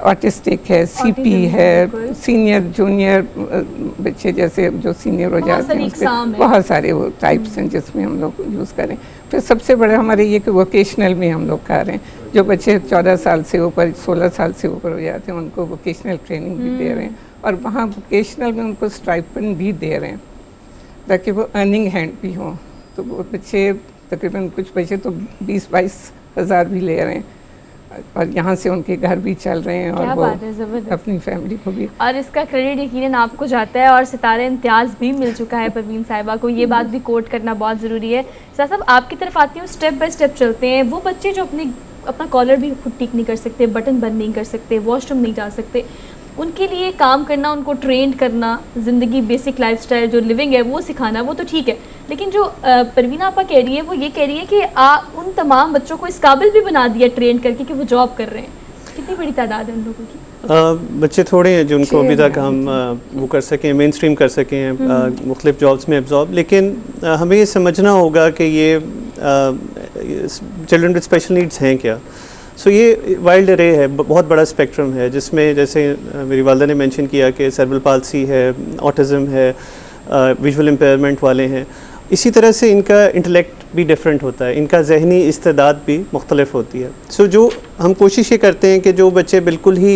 ऑटिस्टिक है, सीपी है, सीनियर जूनियर बच्चे जैसे जो सीनियर हो जाते हैं, उसके बहुत सारे वो टाइप्स हैं जिसमें हम लोग यूज़ करें। फिर सबसे बड़ा हमारे ये कि वोकेशनल में हम लोग कर रहे हैं, जो बच्चे 14 साल से ऊपर 16 साल से ऊपर हो जाते हैं उनको वोकेशनल ट्रेनिंग भी दे रहे हैं, और वहाँ वोकेशनल में उनको स्टाइपेंड भी दे रहे हैं ताकि वो अर्निंग हैंड भी हों। तो वो बच्चे तकरीबन कुछ बच्चे तो 20-22 हज़ार भी ले रहे हैं, और यहाँ से उनके घर भी चल रहे हैं, और वो अपनी फैमिली को भी, और इसका क्रेडिट यकीनन आपको जाता है, और सितारे इम्तियाज़ भी मिल चुका है परवीन साहिबा को, ये बात भी कोट करना बहुत ज़रूरी है। साहब आपकी तरफ आती हूँ, स्टेप बाय स्टेप चलते हैं। वो बच्चे जो अपना कॉलर भी खुद ठीक नहीं कर सकते, बटन बंद नहीं कर सकते, वॉशरूम नहीं जा सकते, उनके लिए काम करना, उनको ट्रेन करना, ज़िंदगी बेसिक लाइफस्टाइल जो लिविंग है वो सिखाना, वो तो ठीक है, लेकिन जो परवीना आपा कह रही है वो ये कह रही है कि उन तमाम बच्चों को इस काबिल भी बना दिया ट्रेन करके कि वो जॉब कर रहे हैं। कितनी बड़ी तादाद है उन लोगों की? बच्चे थोड़े हैं जो उनको अभी तक हम वो कर सकें, मेन स्ट्रीम कर सकें मुख्तलिफ जॉब्स में एब्जॉर्ब, लेकिन हमें ये समझना होगा कि ये चिल्ड्रन विद स्पेशल नीड्स हैं क्या। सो ये वाइल्ड अरे है, बहुत बड़ा स्पेक्ट्रम है, जिसमें जैसे मेरी वालदा ने मेंशन किया कि सेरेब्रल पाल्सी है, ऑटिज़म है, विजुअल इम्पेयरमेंट वाले हैं। इसी तरह से इनका इंटेलेक्ट भी डिफरेंट होता है, इनका जहनी इस्तेदाद भी मुख्तलिफ होती है। सो जो हम कोशिश ये करते हैं कि जो बच्चे बिल्कुल ही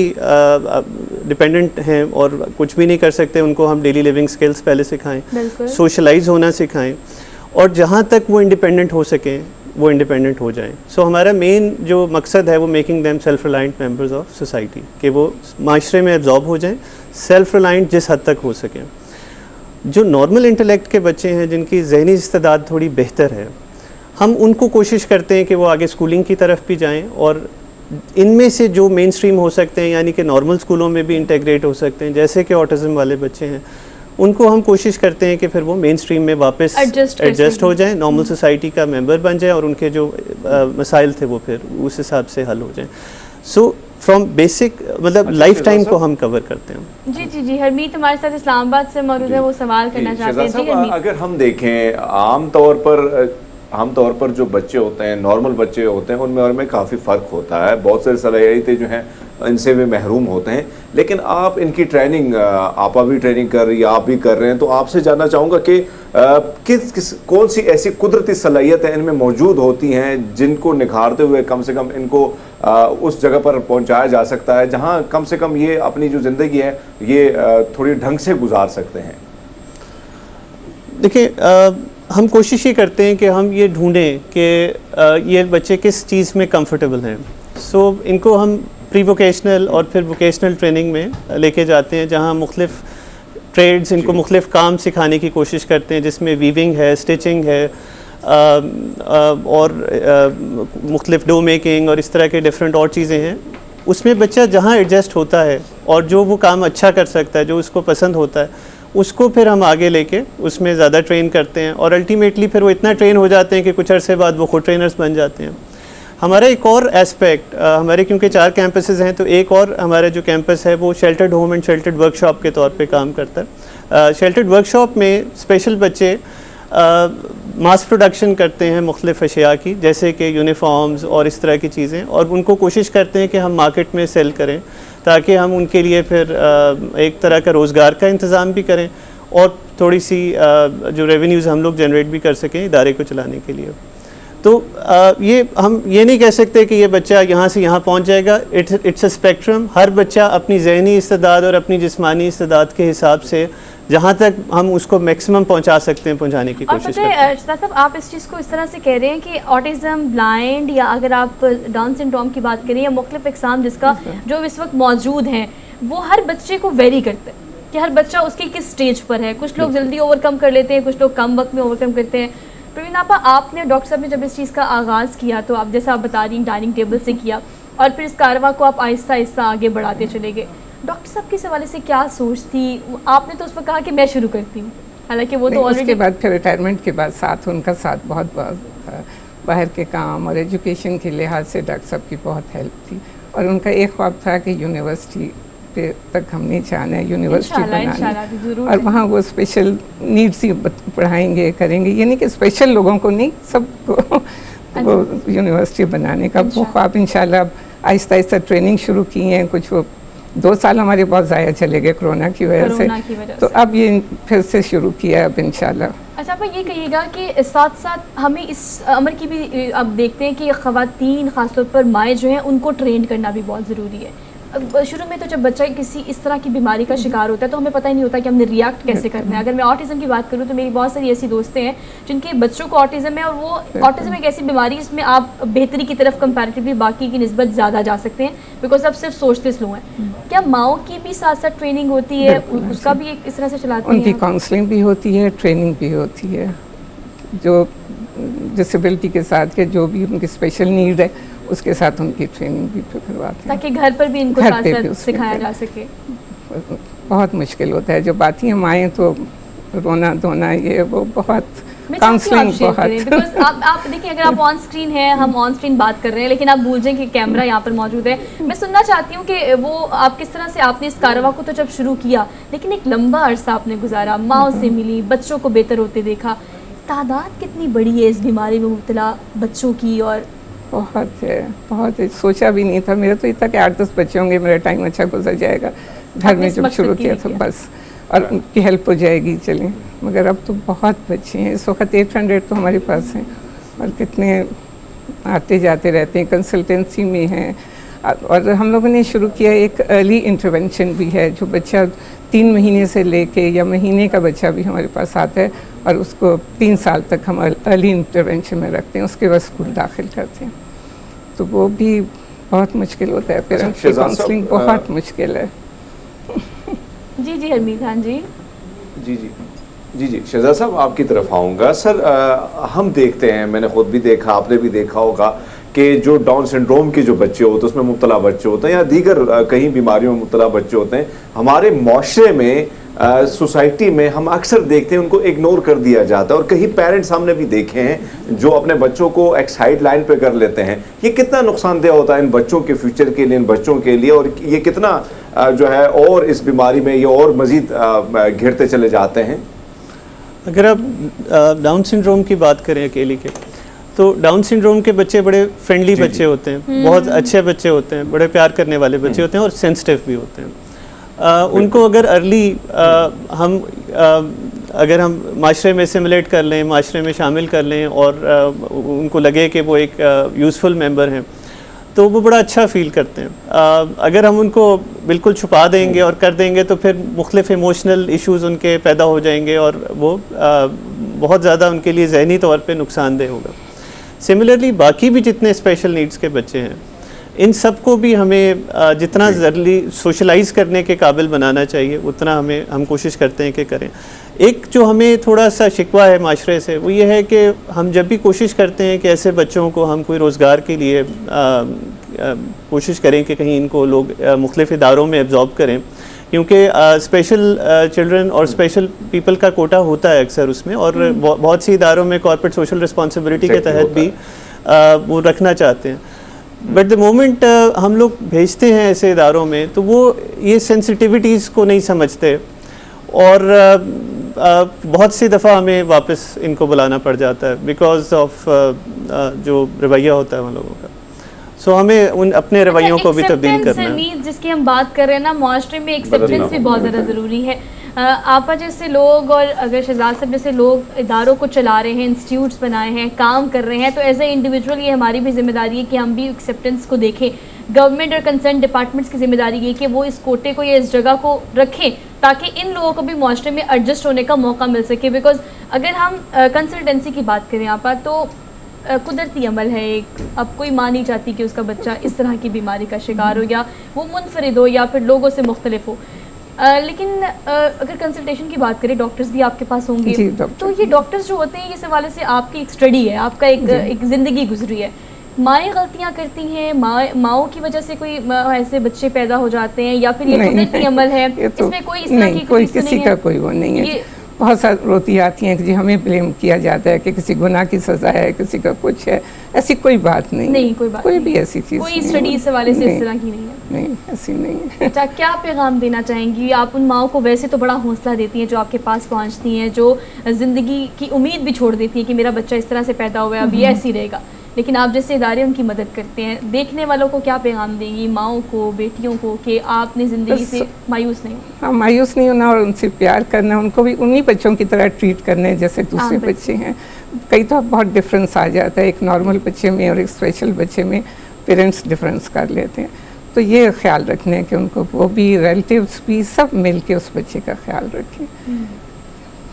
डिपेंडेंट हैं और कुछ भी नहीं कर सकते, उनको हम डेली लिविंग स्किल्स पहले सिखाएं, सोशलाइज होना सिखाएं, और जहाँ तक वो इंडिपेंडेंट हो सकें वो इंडिपेंडेंट हो जाएं। सो हमारा मेन जो मकसद है वो making them self reliant members of society, कि वो माशरे में एब्जॉर्ब हो जाएं, सेल्फ रिलायंट जिस हद तक हो सकें। जो नॉर्मल इंटेलेक्ट के बच्चे हैं जिनकी जहनी इस्तेदाद थोड़ी बेहतर है, हम उनको कोशिश करते हैं कि वो आगे स्कूलिंग की तरफ भी जाएं, और इनमें से जो मेन स्ट्रीम हो सकते हैं यानी कि नॉर्मल स्कूलों में भी इंटीग्रेट हो सकते हैं, जैसे कि ऑटिज़म वाले बच्चे हैं, उनको हम कोशिश करते हैं कि फिर वो मेन स्ट्रीम में वापस एडजस्ट हो जाएं, नॉर्मल सोसाइटी का मेंबर बन जाएं, और उनके जो मसाइल थे वो फिर उस हिसाब से हल हो जाएं। सो फ्रॉम बेसिक मतलब लाइफ टाइम को हम कवर करते हैं। जी जी जी, हरमीत हमारे साथ इस्लामाबाद से मौजूद है, वो सवाल करना चाहते हैं। जी हरमीत, अगर हम देखें आमतौर पर जो बच्चे होते हैं, नॉर्मल बच्चे होते हैं, उनमें और में काफ़ी फ़र्क होता है। बहुत सारी सलाहियतें जो हैं इनसे वे महरूम होते हैं, लेकिन आप इनकी ट्रेनिंग, आपा भी ट्रेनिंग कर रही है, आप भी कर रहे हैं, तो आपसे जानना चाहूँगा कि कौन सी ऐसी कुदरती सलाहियतें इनमें मौजूद होती हैं जिनको निखारते हुए कम से कम इनको उस जगह पर पहुँचाया जा सकता है जहाँ कम से कम ये अपनी जो ज़िंदगी है ये थोड़ी ढंग से गुजार सकते हैं। देखिए, हम कोशिश ये करते हैं कि हम ये ढूंढें कि ये बच्चे किस चीज़ में कंफर्टेबल हैं। सो इनको हम प्री वोकेशनल और फिर वोकेशनल ट्रेनिंग में लेके जाते हैं, जहाँ मुख्तलिफ ट्रेड्स, इनको मुख्तलिफ काम सिखाने की कोशिश करते हैं, जिसमें वीविंग है, स्टिचिंग है, और मुख्तलिफ डो मेकिंग और इस तरह के डिफरेंट और चीज़ें हैं। उसमें बच्चा जहाँ एडजस्ट होता है और जो वो काम अच्छा कर सकता है, जो उसको पसंद होता है, उसको फिर हम आगे लेके उसमें ज़्यादा ट्रेन करते हैं, और अल्टीमेटली फिर वो इतना ट्रेन हो जाते हैं कि कुछ अरसे बाद वो खुद ट्रेनर्स बन जाते हैं। हमारा एक और एस्पेक्ट, हमारे क्योंकि 4 कैंपसेस हैं, तो एक और हमारा जो कैंपस है वो sheltered home and sheltered workshop के तौर पे काम करता है। शेल्टर्ड वर्कशॉप में स्पेशल बच्चे मास प्रोडक्शन करते हैं मुख्तलिफ अशिया की, जैसे कि यूनिफॉर्म्स और इस तरह की चीज़ें, और उनको कोशिश करते हैं कि हम मार्केट में सेल करें, ताकि हम उनके लिए फिर एक तरह का रोज़गार का इंतज़ाम भी करें, और थोड़ी सी जो रेवेन्यूज़ हम लोग जनरेट भी कर सकें इदारे को चलाने के लिए। तो ये हम ये नहीं कह सकते कि ये बच्चा यहाँ से यहाँ पहुँच जाएगा। It's a spectrum. हर बच्चा अपनी ज़हनी इस्तेदाद और अपनी जिस्मानी इस्तेदाद के हिसाब से जहाँ तक हम उसको मैक्सिमम पहुँचा सकते हैं पहुँचाने की कोशिश करते हैं। साहब, आप इस चीज़ को इस तरह से कह रहे हैं कि ऑटिज़म, ब्लाइंड, या अगर आप डाउन सिंड्रोम की बात करें, या मुख्तलिफ इक़साम जिसका जो इस वक्त मौजूद हैं, वो हर बच्चे को वेरी करते हैं कि हर बच्चा उसके किस स्टेज पर है। कुछ लोग जल्दी ओवरकम कर लेते हैं, कुछ लोग कम वक्त में ओवरकम करते हैं। प्रवीण आपा, आपने, डॉक्टर साहब ने जब इस चीज़ का आगाज़ किया, तो आप जैसा आप बता रही डाइनिंग टेबल से किया, और फिर इस कारवा को आप आहिस्ता आहिस्ता आगे बढ़ाते चले गए। डॉक्टर साहब के हवाले से क्या सोच थी? आपने तो उस वक्त कहा कि मैं शुरू करती हूँ, हालांकि वो तो ऑलरेडी उसके बाद फिर रिटायरमेंट के बाद उनका साथ बहुत था। बाहर के काम और एजुकेशन के लिहाज से डॉक्टर साहब की बहुत हेल्प थी, और उनका एक ख्वाब था कि यूनिवर्सिटी पे तक हमने जाना है, यूनिवर्सिटी बनानी, और वहाँ वो स्पेशल नीड्स ही पढ़ाएंगे, करेंगे। ये नहीं कि स्पेशल लोगों को नहीं, सबको वो यूनिवर्सिटी बनाने का वो ख्वाब इंशाल्लाह। अब आहिस्ता आहिस्ता ट्रेनिंग शुरू की है। कुछ वो 2 साल हमारे बहुत ज़ाया चले गए कोरोना की वजह से, तो अब ये फिर से शुरू किया अब इंशाल्लाह। अच्छा, आप ये कहिएगा कि साथ साथ हमें इस अमर की भी अब देखते हैं कि ख़वातीन, ख़ासतौर पर माएँ जो हैं, उनको ट्रेन करना भी बहुत ज़रूरी है। शुरू में तो जब बच्चा किसी इस तरह की बीमारी का शिकार होता है, तो हमें पता ही नहीं होता कि हमने रिएक्ट कैसे करना है। अगर मैं ऑटिज़म की बात करूँ, तो मेरी बहुत सारी ऐसी दोस्तें हैं जिनके बच्चों को ऑटिज़म है, और वो ऑटिज़म एक ऐसी बीमारी जिसमें आप बेहतरी की तरफ कंपैरेटिवली बाकी की निस्बत ज़्यादा जा सकते हैं, बिकॉज आप सिर्फ सोचते स्लो हैं। क्या माओ की भी साथ साथ ट्रेनिंग होती है? उसका भी एक इस तरह से चलाते हैं? उनकी काउंसलिंग भी होती है, ट्रेनिंग भी होती है। जो डिसेबिलिटी के साथ के जो भी उनकी स्पेशल नीड है, उसके साथ उनकी ट्रेनिंग भी करवाते हैं, ताकि घर पर भी इनको साथ साथ सिखाया जा सके। बहुत मुश्किल होता है जब आती हैं माएँ, तो रोना धोना ये वो बहुत काउंसलिंग बहुत। आप देखिए, अगर आप ऑन स्क्रीन हैं, हम ऑन स्क्रीन बात कर रहे हैं, लेकिन आप भूल जाएं कि कैमरा यहाँ पर मौजूद है। मैं सुनना चाहती हूँ कि वो आप किस तरह से आपने इस कारवा को तो जब शुरू किया, लेकिन एक लंबा अरसा आपने गुजारा, माओ से मिली, बच्चों को बेहतर होते देखा। तादाद कितनी बड़ी है इस बीमारी में मुब्तला बच्चों की? और बहुत है, सोचा भी नहीं था। मेरा तो इतना कि 8-10 बच्चे होंगे, मेरा टाइम अच्छा गुजर जाएगा। घर में जब शुरू किया था बस, और उनकी हेल्प हो जाएगी, चलें। मगर अब तो बहुत बच्चे हैं, इस वक्त 800 तो हमारे पास हैं, और कितने आते जाते रहते हैं। कंसल्टेंसी में हैं, और हम लोगों ने शुरू किया एक अर्ली इंटरवेंशन भी है, जो बच्चा 3 महीने से लेके या महीने का बच्चा भी हमारे पास आता है और उसको 3 साल तक हम अर्ली इंटरवेंशन में रखते हैं, उसके बाद स्कूल दाखिल करते हैं। तो वो भी बहुत मुश्किल होता है, पेरेंट्स की काउंसलिंग बहुत मुश्किल है। जी जी हरमीत खान जी। जी जी जी जी शहजाद साहब आपकी तरफ आऊँगा। सर हम देखते हैं, मैंने खुद भी देखा, आपने भी देखा होगा कि जो डाउन सिंड्रोम के जो बच्चे होते हैं, उसमें मुब्तला बच्चे होते हैं या दीगर कई बीमारियों में मुब्तला बच्चे होते हैं, हमारे माशरे में सोसाइटी में हम अक्सर देखते हैं उनको इग्नोर कर दिया जाता है। और कई पेरेंट्स हमने भी देखे हैं जो अपने बच्चों को एक साइड लाइन पे कर लेते हैं। ये कितना नुकसानदेह होता है इन बच्चों के फ्यूचर के लिए, इन बच्चों के लिए, और ये कितना जो है और इस बीमारी में ये और मज़ीद घिरते चले जाते हैं। अगर आप डाउन सिंड्रोम की बात करें अकेले के, तो डाउन सिंड्रोम के बच्चे बड़े फ्रेंडली बच्चे होते हैं, बहुत अच्छे बच्चे होते हैं, बड़े प्यार करने वाले बच्चे होते हैं और सेंसिटिव भी होते हैं। उनको अगर अर्ली अगर हम माशरे में सिमुलेट कर लें, माशरे में शामिल कर लें और उनको लगे कि वो एक यूज़फुल मेंबर हैं, तो वो बड़ा अच्छा फ़ील करते हैं। अगर हम उनको बिल्कुल छुपा देंगे और कर देंगे तो फिर मुख्तलिफ इमोशनल इश्यूज़ उनके पैदा हो जाएंगे और वो बहुत ज़्यादा उनके लिए ज़हनी तौर पे नुकसानदेह होगा। सिमिलरली बाकी भी जितने स्पेशल नीड्स के बच्चे हैं, इन सब को भी हमें जितना जल्दी सोशलाइज़ करने के काबिल बनाना चाहिए उतना हम कोशिश करते हैं कि करें। एक जो हमें थोड़ा सा शिकवा है माशरे से, वो ये है कि हम जब भी कोशिश करते हैं कि ऐसे बच्चों को हम कोई रोज़गार के लिए कोशिश करें कि कहीं इनको लोग मुख्तलिफ़ इदारों में एब्जॉर्ब करें, क्योंकि स्पेशल चिल्ड्रन और स्पेशल पीपल का कोटा होता है अक्सर उसमें, और बहुत सी इदारों में कॉर्पोरेट सोशल रिस्पॉन्सिबिलिटी के तहत भी वो रखना चाहते हैं। बट द मोमेंट हम लोग भेजते हैं ऐसे इदारों में, तो वो ये सेंसिटिविटीज़ को नहीं समझते और बहुत सी दफ़ा हमें वापस इनको बुलाना पड़ जाता है बिकॉज ऑफ जो रवैया होता है उन लोगों का। सो हमें उन अपने रवैयों को भी तब्दील करना है। जिसकी हम बात कर रहे हैं ना, माशरे में एक्सेप्टेंस भी बहुत ज़्यादा ज़रूरी है। आपा जैसे लोग और अगर शहजाद साहब जैसे लोग इदारों को चला रहे हैं, इंस्टीट्यूट्स बनाए हैं, काम कर रहे हैं, तो एज ए इंडिविजुअल ये हमारी भी जिम्मेदारी है कि हम भी एक्सेप्टेंस को देखें। गवर्नमेंट और कंसर्न डिपार्टमेंट्स की जिम्मेदारी ये कि वो इस कोटे को या इस जगह को रखें ताकि इन लोगों को भी माशरे में एडजस्ट होने का मौका मिल सके। बिकॉज अगर हम कंसल्टेंसी की बात करें आपा, तो कुदरती अमल है एक, अब कोई मान नहीं चाहती कि उसका बच्चा इस तरह की बीमारी का शिकार हो या वो मुनफरिद हो या फिर लोगों से मुख्तलिफ हो। लेकिन अगर कंसल्टेशन की बात करें, डॉक्टर्स भी आपके पास होंगे, तो ये डॉक्टर्स जो होते हैं, इस हवाले से आपकी एक स्टडी है, आपका एक ज़िंदगी गुजरी है। माएँ गलतियाँ करती हैं, माओं की वजह से कोई ऐसे बच्चे पैदा हो जाते हैं या फिर ये कुदरती अमल है, इसमें कोई इस तरह की कोई किसी का कोई वो नहीं है। बहुत सारी रोती आती हैं कि जी हमें ब्लेम किया जाता है कि किसी गुनाह की सज़ा है, किसी का कुछ है। ऐसी कोई बात नहीं, नहीं कोई बात, कोई भी ऐसी चीज़, कोई स्टडी इस हवाले से इस तरह की नहीं है। नहीं, ऐसी नहीं है। अच्छा, क्या पैगाम देना चाहेंगी आप उन माओं को? वैसे तो बड़ा हौसला देती हैं जो आपके पास पहुंचती हैं, जो ज़िंदगी की उम्मीद भी छोड़ देती हैं कि मेरा बच्चा इस तरह से पैदा हुआ है, अब ये ऐसे ही रहेगा, लेकिन आप जैसे इदारे उनकी मदद करते हैं। देखने वालों को क्या पैगाम देंगी, माओं को, बेटियों को, कि आपने ज़िंदगी से मायूस नहीं होना? हाँ, मायूस नहीं होना और उनसे प्यार करना, उनको भी उन्हीं बच्चों की तरह ट्रीट करने जैसे दूसरे बच्चे हैं। कई तो बहुत डिफरेंस आ जाता है, एक नॉर्मल बच्चे में और एक स्पेशल बच्चे में पेरेंट्स डिफरेंस कर लेते हैं। तो ये ख्याल रखने कि उनको वो भी, रिलेटिव्स भी, सब मिल के उस बच्चे का ख्याल रखें।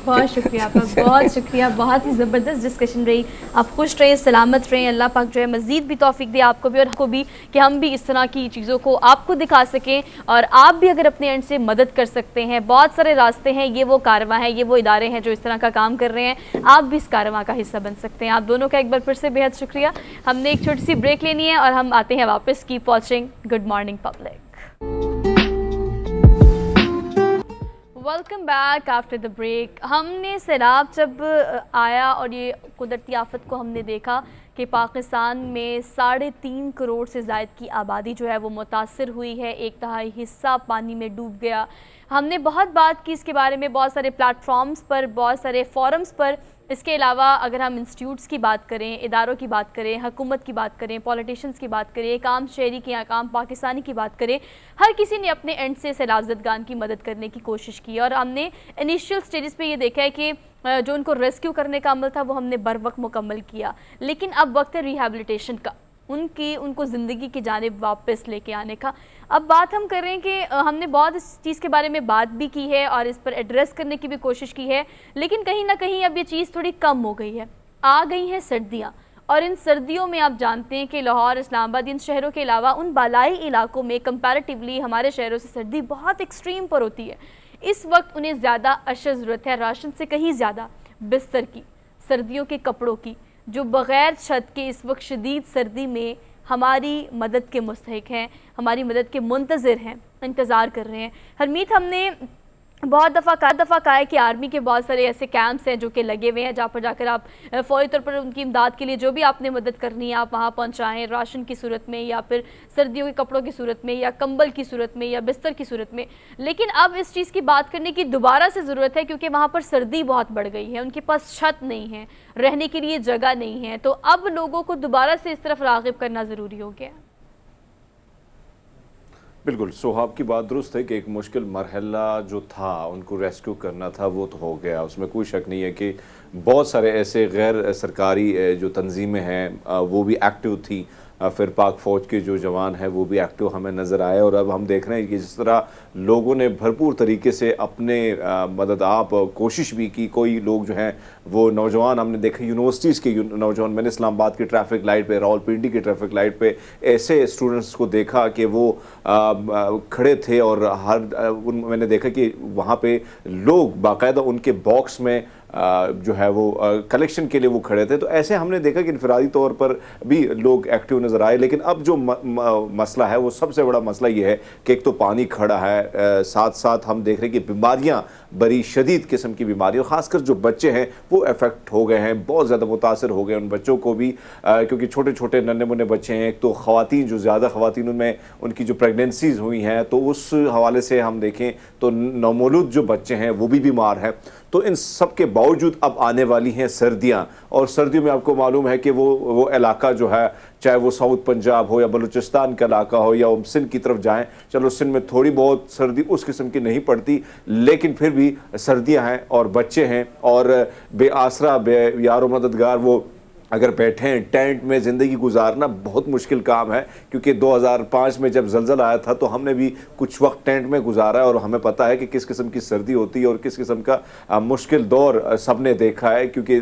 बहुत शुक्रिया आपका, बहुत शुक्रिया। बहुत ही ज़बरदस्त डिस्कशन रही। आप खुश रहें, सलामत रहें। अल्लाह पाक जो है मज़ीद भी तौफीक दे आपको भी और आपको भी कि हम भी इस तरह की चीज़ों को आपको दिखा सकें और आप भी अगर अपने एंड से मदद कर सकते हैं। बहुत सारे रास्ते हैं, ये वो कारवां है, ये वो इदारे हैं जो इस तरह का काम कर रहे हैं। आप भी इस कारवां का हिस्सा बन सकते हैं। आप दोनों का एक बार फिर से बेहद शुक्रिया। हमने एक छोटी सी ब्रेक लेनी है और हम आते हैं वापस। Keep watching good morning public. Welcome back after the break. हमने सैलाब जब आया और ये कुदरती आफत को हमने देखा कि पाकिस्तान में 3.5 करोड़ से ज़ायद की आबादी जो है वो मुतासर हुई है, 1/3 हिस्सा पानी में डूब गया। हमने बहुत बात की इसके बारे में, बहुत सारे प्लेटफॉर्म्स पर, बहुत सारे फोरम्स पर। इसके अलावा अगर हम इंस्टीट्यूट्स की बात करें, इदारों की बात करें, हुकूमत की बात करें, पॉलिटिशियंस की बात करें, काम शहरी की या काम पाकिस्तानी की बात करें, हर किसी ने अपने एंड से सैलाब-ज़दगान की मदद करने की कोशिश की। और हमने इनिशियल स्टेजेस पे ये देखा है कि जो उनको रेस्क्यू करने का अमल था वो हमने बर वक्त मुकम्मल किया, लेकिन अब वक्त है रिहैबिलिटेशन का। उनको ज़िंदगी की जानिब वापस लेके आने का। अब बात हम कर रहे हैं कि हमने बहुत इस चीज़ के बारे में बात भी की है और इस पर एड्रेस करने की भी कोशिश की है, लेकिन कहीं ना कहीं अब ये चीज़ थोड़ी कम हो गई है। आ गई हैं सर्दियाँ, और इन सर्दियों में आप जानते हैं कि लाहौर, इस्लामाबाद, इन शहरों के अलावा उन बालाई इलाकों में कंपैरेटिवली हमारे शहरों से सर्दी बहुत एक्सट्रीम पर होती है। इस वक्त उन्हें ज़्यादा अशद ज़रूरत है राशन से कहीं ज़्यादा बिस्तर की, सर्दियों के कपड़ों की, जो बग़ैर छत के इस वक्त शदीद सर्दी में हमारी मदद के मुस्तहिक हैं, हमारी मदद के मुंतज़िर हैं, इंतज़ार कर रहे हैं। हरमीत, हमने बहुत दफ़ा कहा है कि आर्मी के बहुत सारे ऐसे कैंप्स हैं जो कि लगे हुए हैं, जहाँ पर जाकर आप फ़ौरी तौर पर उनकी इमदाद के लिए जो भी आपने मदद करनी है आप वहाँ पहुँचाएँ, राशन की सूरत में या फिर सर्दियों के कपड़ों की सूरत में या कंबल की सूरत में या बिस्तर की सूरत में। लेकिन अब इस चीज़ की बात करने की दोबारा से ज़रूरत है, क्योंकि वहाँ पर सर्दी बहुत बढ़ गई है, उनके पास छत नहीं है, रहने के लिए जगह नहीं है, तो अब लोगों को दोबारा से इस तरफ राग़िब करना ज़रूरी हो गया। बिल्कुल, सोहाब की बात दुरुस्त है कि एक मुश्किल मरहला जो था उनको रेस्क्यू करना था वो तो हो गया, उसमें कोई शक नहीं है कि बहुत सारे ऐसे गैर सरकारी जो तंजीमें हैं वो भी एक्टिव थी, फिर पाक फ़ौज के जो जवान हैं वो भी एक्टिव हमें नज़र आए। और अब हम देख रहे हैं कि जिस तरह लोगों ने भरपूर तरीके से अपने मदद आप कोशिश भी की। कोई लोग जो हैं वो नौजवान हमने देखे, यूनिवर्सिटीज़ के नौजवान, मैंने इस्लामाबाद की ट्रैफिक लाइट पे, रावलपिंडी की ट्रैफिक लाइट पे ऐसे स्टूडेंट्स को देखा कि वो खड़े थे और मैंने देखा कि वहाँ पे लोग बाकायदा उनके बॉक्स में जो है वो कलेक्शन के लिए वो खड़े थे। तो ऐसे हमने देखा कि इनफरादी तौर पर भी लोग एक्टिव नज़र आए। लेकिन अब जो मसला है वो सबसे बड़ा मसला ये है कि एक तो पानी खड़ा है, साथ साथ हम देख रहे हैं कि बीमारियां, बड़ी शदीद किस्म की बीमारियां, ख़ासकर जो बच्चे हैं वो अफेक्ट हो गए हैं, बहुत ज़्यादा मुतासर हो गए उन बच्चों को भी, क्योंकि छोटे छोटे नन्हे मुन्ने बच्चे हैं। एक तो ख़वातीन, जो ज़्यादा ख़वातीन उनमें उनकी जो प्रेगनेंसीज़ हुई हैं, तो उस हवाले से हम देखें तो नौमौलूद जो बच्चे हैं वो भी बीमार हैं। तो इन सब के बावजूद अब आने वाली हैं सर्दियां, और सर्दियों में आपको मालूम है कि वो इलाका जो है, चाहे वो साउथ पंजाब हो या बलूचिस्तान का इलाका हो या सिंध की तरफ जाएं, चलो सिंध में थोड़ी बहुत सर्दी उस किस्म की नहीं पड़ती, लेकिन फिर भी सर्दियां हैं और बच्चे हैं और बेआसरा, यारो मददगार वो अगर बैठे हैं टेंट में, ज़िंदगी गुजारना बहुत मुश्किल काम है। क्योंकि 2005 में जब ज़लज़ला आया था तो हमने भी कुछ वक्त टेंट में गुजारा है और हमें पता है कि किस किस्म की सर्दी होती है और किस किस्म का मुश्किल दौर सब ने देखा है। क्योंकि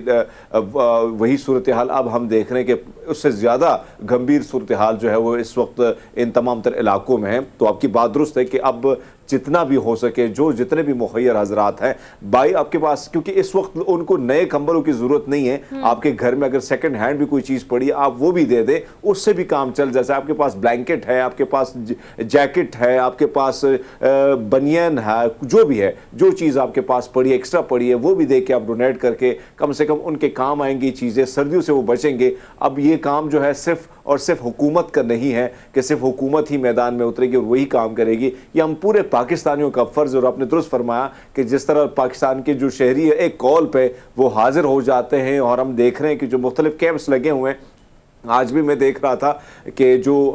वही सूरत हाल अब हम देख रहे हैं कि उससे ज़्यादा गंभीर सूरत हाल जो है वो इस वक्त इन तमाम तर इलाकों में है। तो आपकी बात दुरुस्त है कि अब जितना भी हो सके, जो जितने भी मुखैर हजरात हैं भाई आपके पास, क्योंकि इस वक्त उनको नए कंबलों की ज़रूरत नहीं है। आपके घर में अगर सेकंड हैंड भी कोई चीज़ पड़ी आप वो भी दे दें, उससे भी काम चल। जैसे आपके पास ब्लैंकेट है, आपके पास जैकेट है, आपके पास बनियान है, जो भी है, जो चीज़ आपके पास पड़ी है, एक्स्ट्रा पड़ी है, वो भी दे के आप डोनेट करके कम से कम उनके काम आएंगी चीज़ें, सर्दियों से वो बचेंगे। अब ये काम जो है सिर्फ और सिर्फ हुकूमत का नहीं है कि सिर्फ हुकूमत ही मैदान में उतरेगी और वही काम करेगी, ये हम पूरे पाकिस्तानियों का फ़र्ज़। और आपने दुरुस्त फरमाया कि जिस तरह पाकिस्तान के जो शहरी है एक कॉल पे वो हाजिर हो जाते हैं, और हम देख रहे हैं कि जो मुख्तलिफ कैंप्स लगे हुए हैं, आज भी मैं देख रहा था कि जो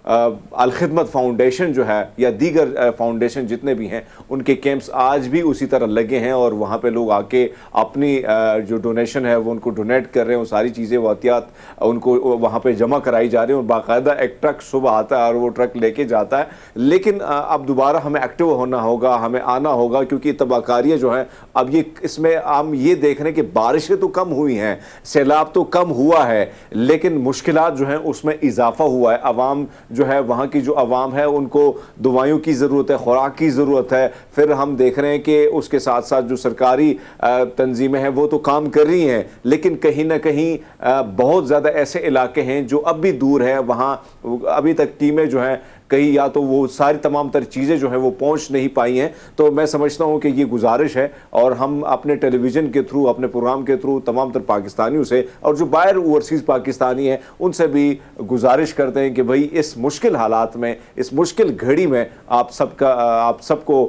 अलखिदमत फाउंडेशन जो है या दीगर फाउंडेशन जितने भी हैं उनके कैंप्स आज भी उसी तरह लगे हैं, और वहाँ पे लोग आके अपनी जो डोनेशन है वो उनको डोनेट कर रहे हैं। वो सारी चीज़ें वातियात उनको वहाँ पे जमा कराई जा रही हैं और बाकायदा एक ट्रक सुबह आता है और वो ट्रक लेके जाता है। लेकिन अब दोबारा हमें एक्टिव होना होगा, हमें आना होगा, क्योंकि तबाहकारियाँ जो हैं अब ये इसमें हम ये देख रहे हैं कि बारिशें तो कम हुई हैं, सैलाब तो कम हुआ है, लेकिन मुश्किलात जो हैं उसमें इजाफा हुआ है। अवाम जो है, वहाँ की जो अवाम है उनको दवाइयों की ज़रूरत है, खुराक की ज़रूरत है। फिर हम देख रहे हैं कि उसके साथ साथ जो सरकारी तंजीमें हैं वो तो काम कर रही हैं, लेकिन कहीं ना कहीं बहुत ज़्यादा ऐसे इलाके हैं जो अब भी दूर है, वहाँ अभी तक टीमें जो हैं कहीं या तो वो सारी तमाम तर चीज़ें जो हैं वो पहुंच नहीं पाई हैं। तो मैं समझता हूं कि ये गुजारिश है, और हम अपने टेलीविज़न के थ्रू, अपने प्रोग्राम के थ्रू तमाम तर पाकिस्तानियों से और जो बाहर ओवरसीज़ पाकिस्तानी हैं उनसे भी गुजारिश करते हैं कि भाई इस मुश्किल हालात में, इस मुश्किल घड़ी में आप सबको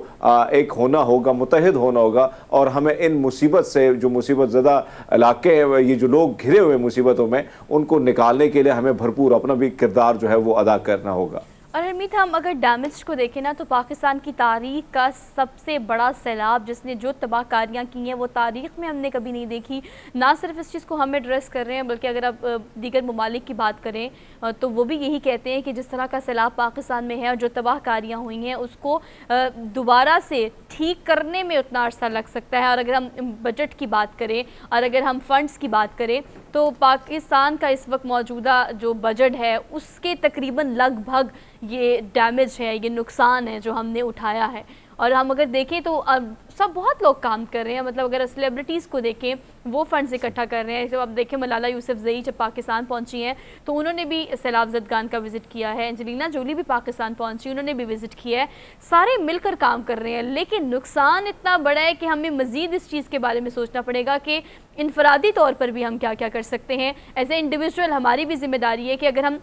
एक होना होगा, मुत्तहिद होना होगा, और हमें इन मुसीबत से, जो मुसीबत ज़दा इलाके हैं, ये जो लोग घिरे हुए मुसीबतों में, उनको निकालने के लिए हमें भरपूर अपना भी किरदार जो है वो अदा करना होगा। और हरमीत, हम अगर डैमेज को देखें ना तो पाकिस्तान की तारीख का सबसे बड़ा सैलाब जिसने जो तबाहकारियाँ की हैं वो तारीख में हमने कभी नहीं देखी। ना सिर्फ इस चीज़ को हम एड्रेस कर रहे हैं बल्कि अगर आप दीगर ममालिक की बात करें तो वो भी यही कहते हैं कि जिस तरह का सैलाब पाकिस्तान में है और जो तबाहकारियाँ हुई हैं उसको दोबारा से ठीक करने में उतना अर्सा लग सकता है। और अगर हम बजट की बात करें और अगर हम फंड्स की बात करें तो पाकिस्तान का इस वक्त मौजूदा जो बजट है उसके तकरीबन लगभग ये डैमेज है, ये नुकसान है जो हमने उठाया है। और हम अगर देखें तो अब सब बहुत लोग काम कर रहे हैं, मतलब अगर सेलिब्रिटीज़ को देखें वो फंड्स इकट्ठा कर रहे हैं। जब अब देखें मलाला यूसुफजई जब पाकिस्तान पहुंची हैं तो उन्होंने भी सैलाब ज़दगान का विज़िट किया है। एंजेलिना जोली भी पाकिस्तान पहुंची, उन्होंने भी विज़िट किया है। सारे मिलकर काम कर रहे हैं, लेकिन नुकसान इतना बड़ा है कि हमें मज़ीद इस चीज़ के बारे में सोचना पड़ेगा कि इनफरादी तौर पर भी हम क्या क्या कर सकते हैं। एज ए इंडिविजुअल हमारी भी जिम्मेदारी है कि अगर हम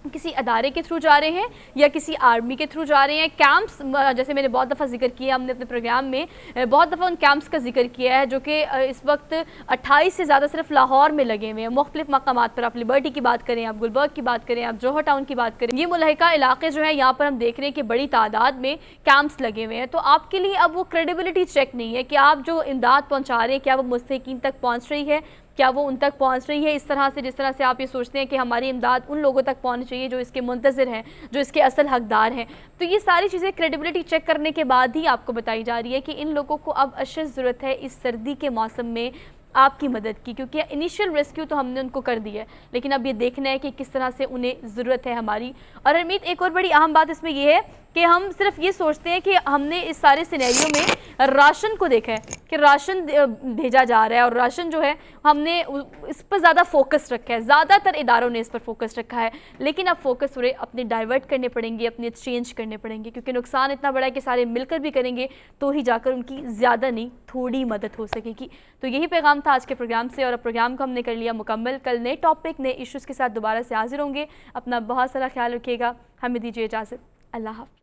किसी अदारे के थ्रू जा रहे हैं या किसी आर्मी के थ्रू जा रहे हैं, कैंप्स जैसे मैंने बहुत दफ़ा जिक्र किया, हमने अपने प्रोग्राम में बहुत दफ़ा उन कैंप्स का जिक्र किया है जो कि इस वक्त 28 से ज़्यादा सिर्फ लाहौर में लगे हुए हैं। मुख्तलिफ मकामात पर, आप लिबर्टी की बात करें, आप गुलबर्ग की बात करें, आप जोहर टाउन की बात करें, ये मुल्हिका इलाके जो है यहाँ पर हम देख रहे हैं कि बड़ी तादाद में कैंप्स लगे हुए हैं। तो आपके लिए अब वो क्रेडिबिलिटी चेक नहीं है कि आप जो इमदाद पहुँचा रहे हैं क्या वो मुस्तहिकीन तक पहुँच रही है, क्या वो उन तक पहुंच रही है इस तरह से जिस तरह से आप ये सोचते हैं कि हमारी इमदाद उन लोगों तक पहुंचनी चाहिए जो इसके मुंतज़िर हैं, जो इसके असल हकदार हैं। तो ये सारी चीज़ें क्रेडिबिलिटी चेक करने के बाद ही आपको बताई जा रही है कि इन लोगों को अब अशद ज़रूरत है इस सर्दी के मौसम में आपकी मदद की, क्योंकि इनिशियल रेस्क्यू तो हमने उनको कर दिया है, लेकिन अब ये देखना है कि किस तरह से उन्हें ज़रूरत है हमारी। और हरमीत, एक और बड़ी अहम बात इसमें यह है कि हम सिर्फ ये सोचते हैं कि हमने इस सारे सिनेरियो में राशन को देखा है कि राशन भेजा जा रहा है और राशन जो है हमने इस पर ज़्यादा फोकस रखा है, ज़्यादातर इदारों ने इस पर फोकस रखा है, लेकिन अब फोकस थोड़े अपने डाइवर्ट करने पड़ेंगे, अपने चेंज करने पड़ेंगे, क्योंकि नुकसान इतना बड़ा है कि सारे मिलकर भी करेंगे तो ही जाकर उनकी ज़्यादा नहीं थोड़ी मदद हो सकेगी। तो यही पैगाम था आज के प्रोग्राम से और अब प्रोग्राम को हमने कर लिया मुकम्मल। कल नए टॉपिक, नए इश्यूज़ के साथ दोबारा से हाजिर होंगे। अपना बहुत सारा ख्याल रखिएगा, हमें दीजिए इजाज़त। अल्लाह हाफ़िज़।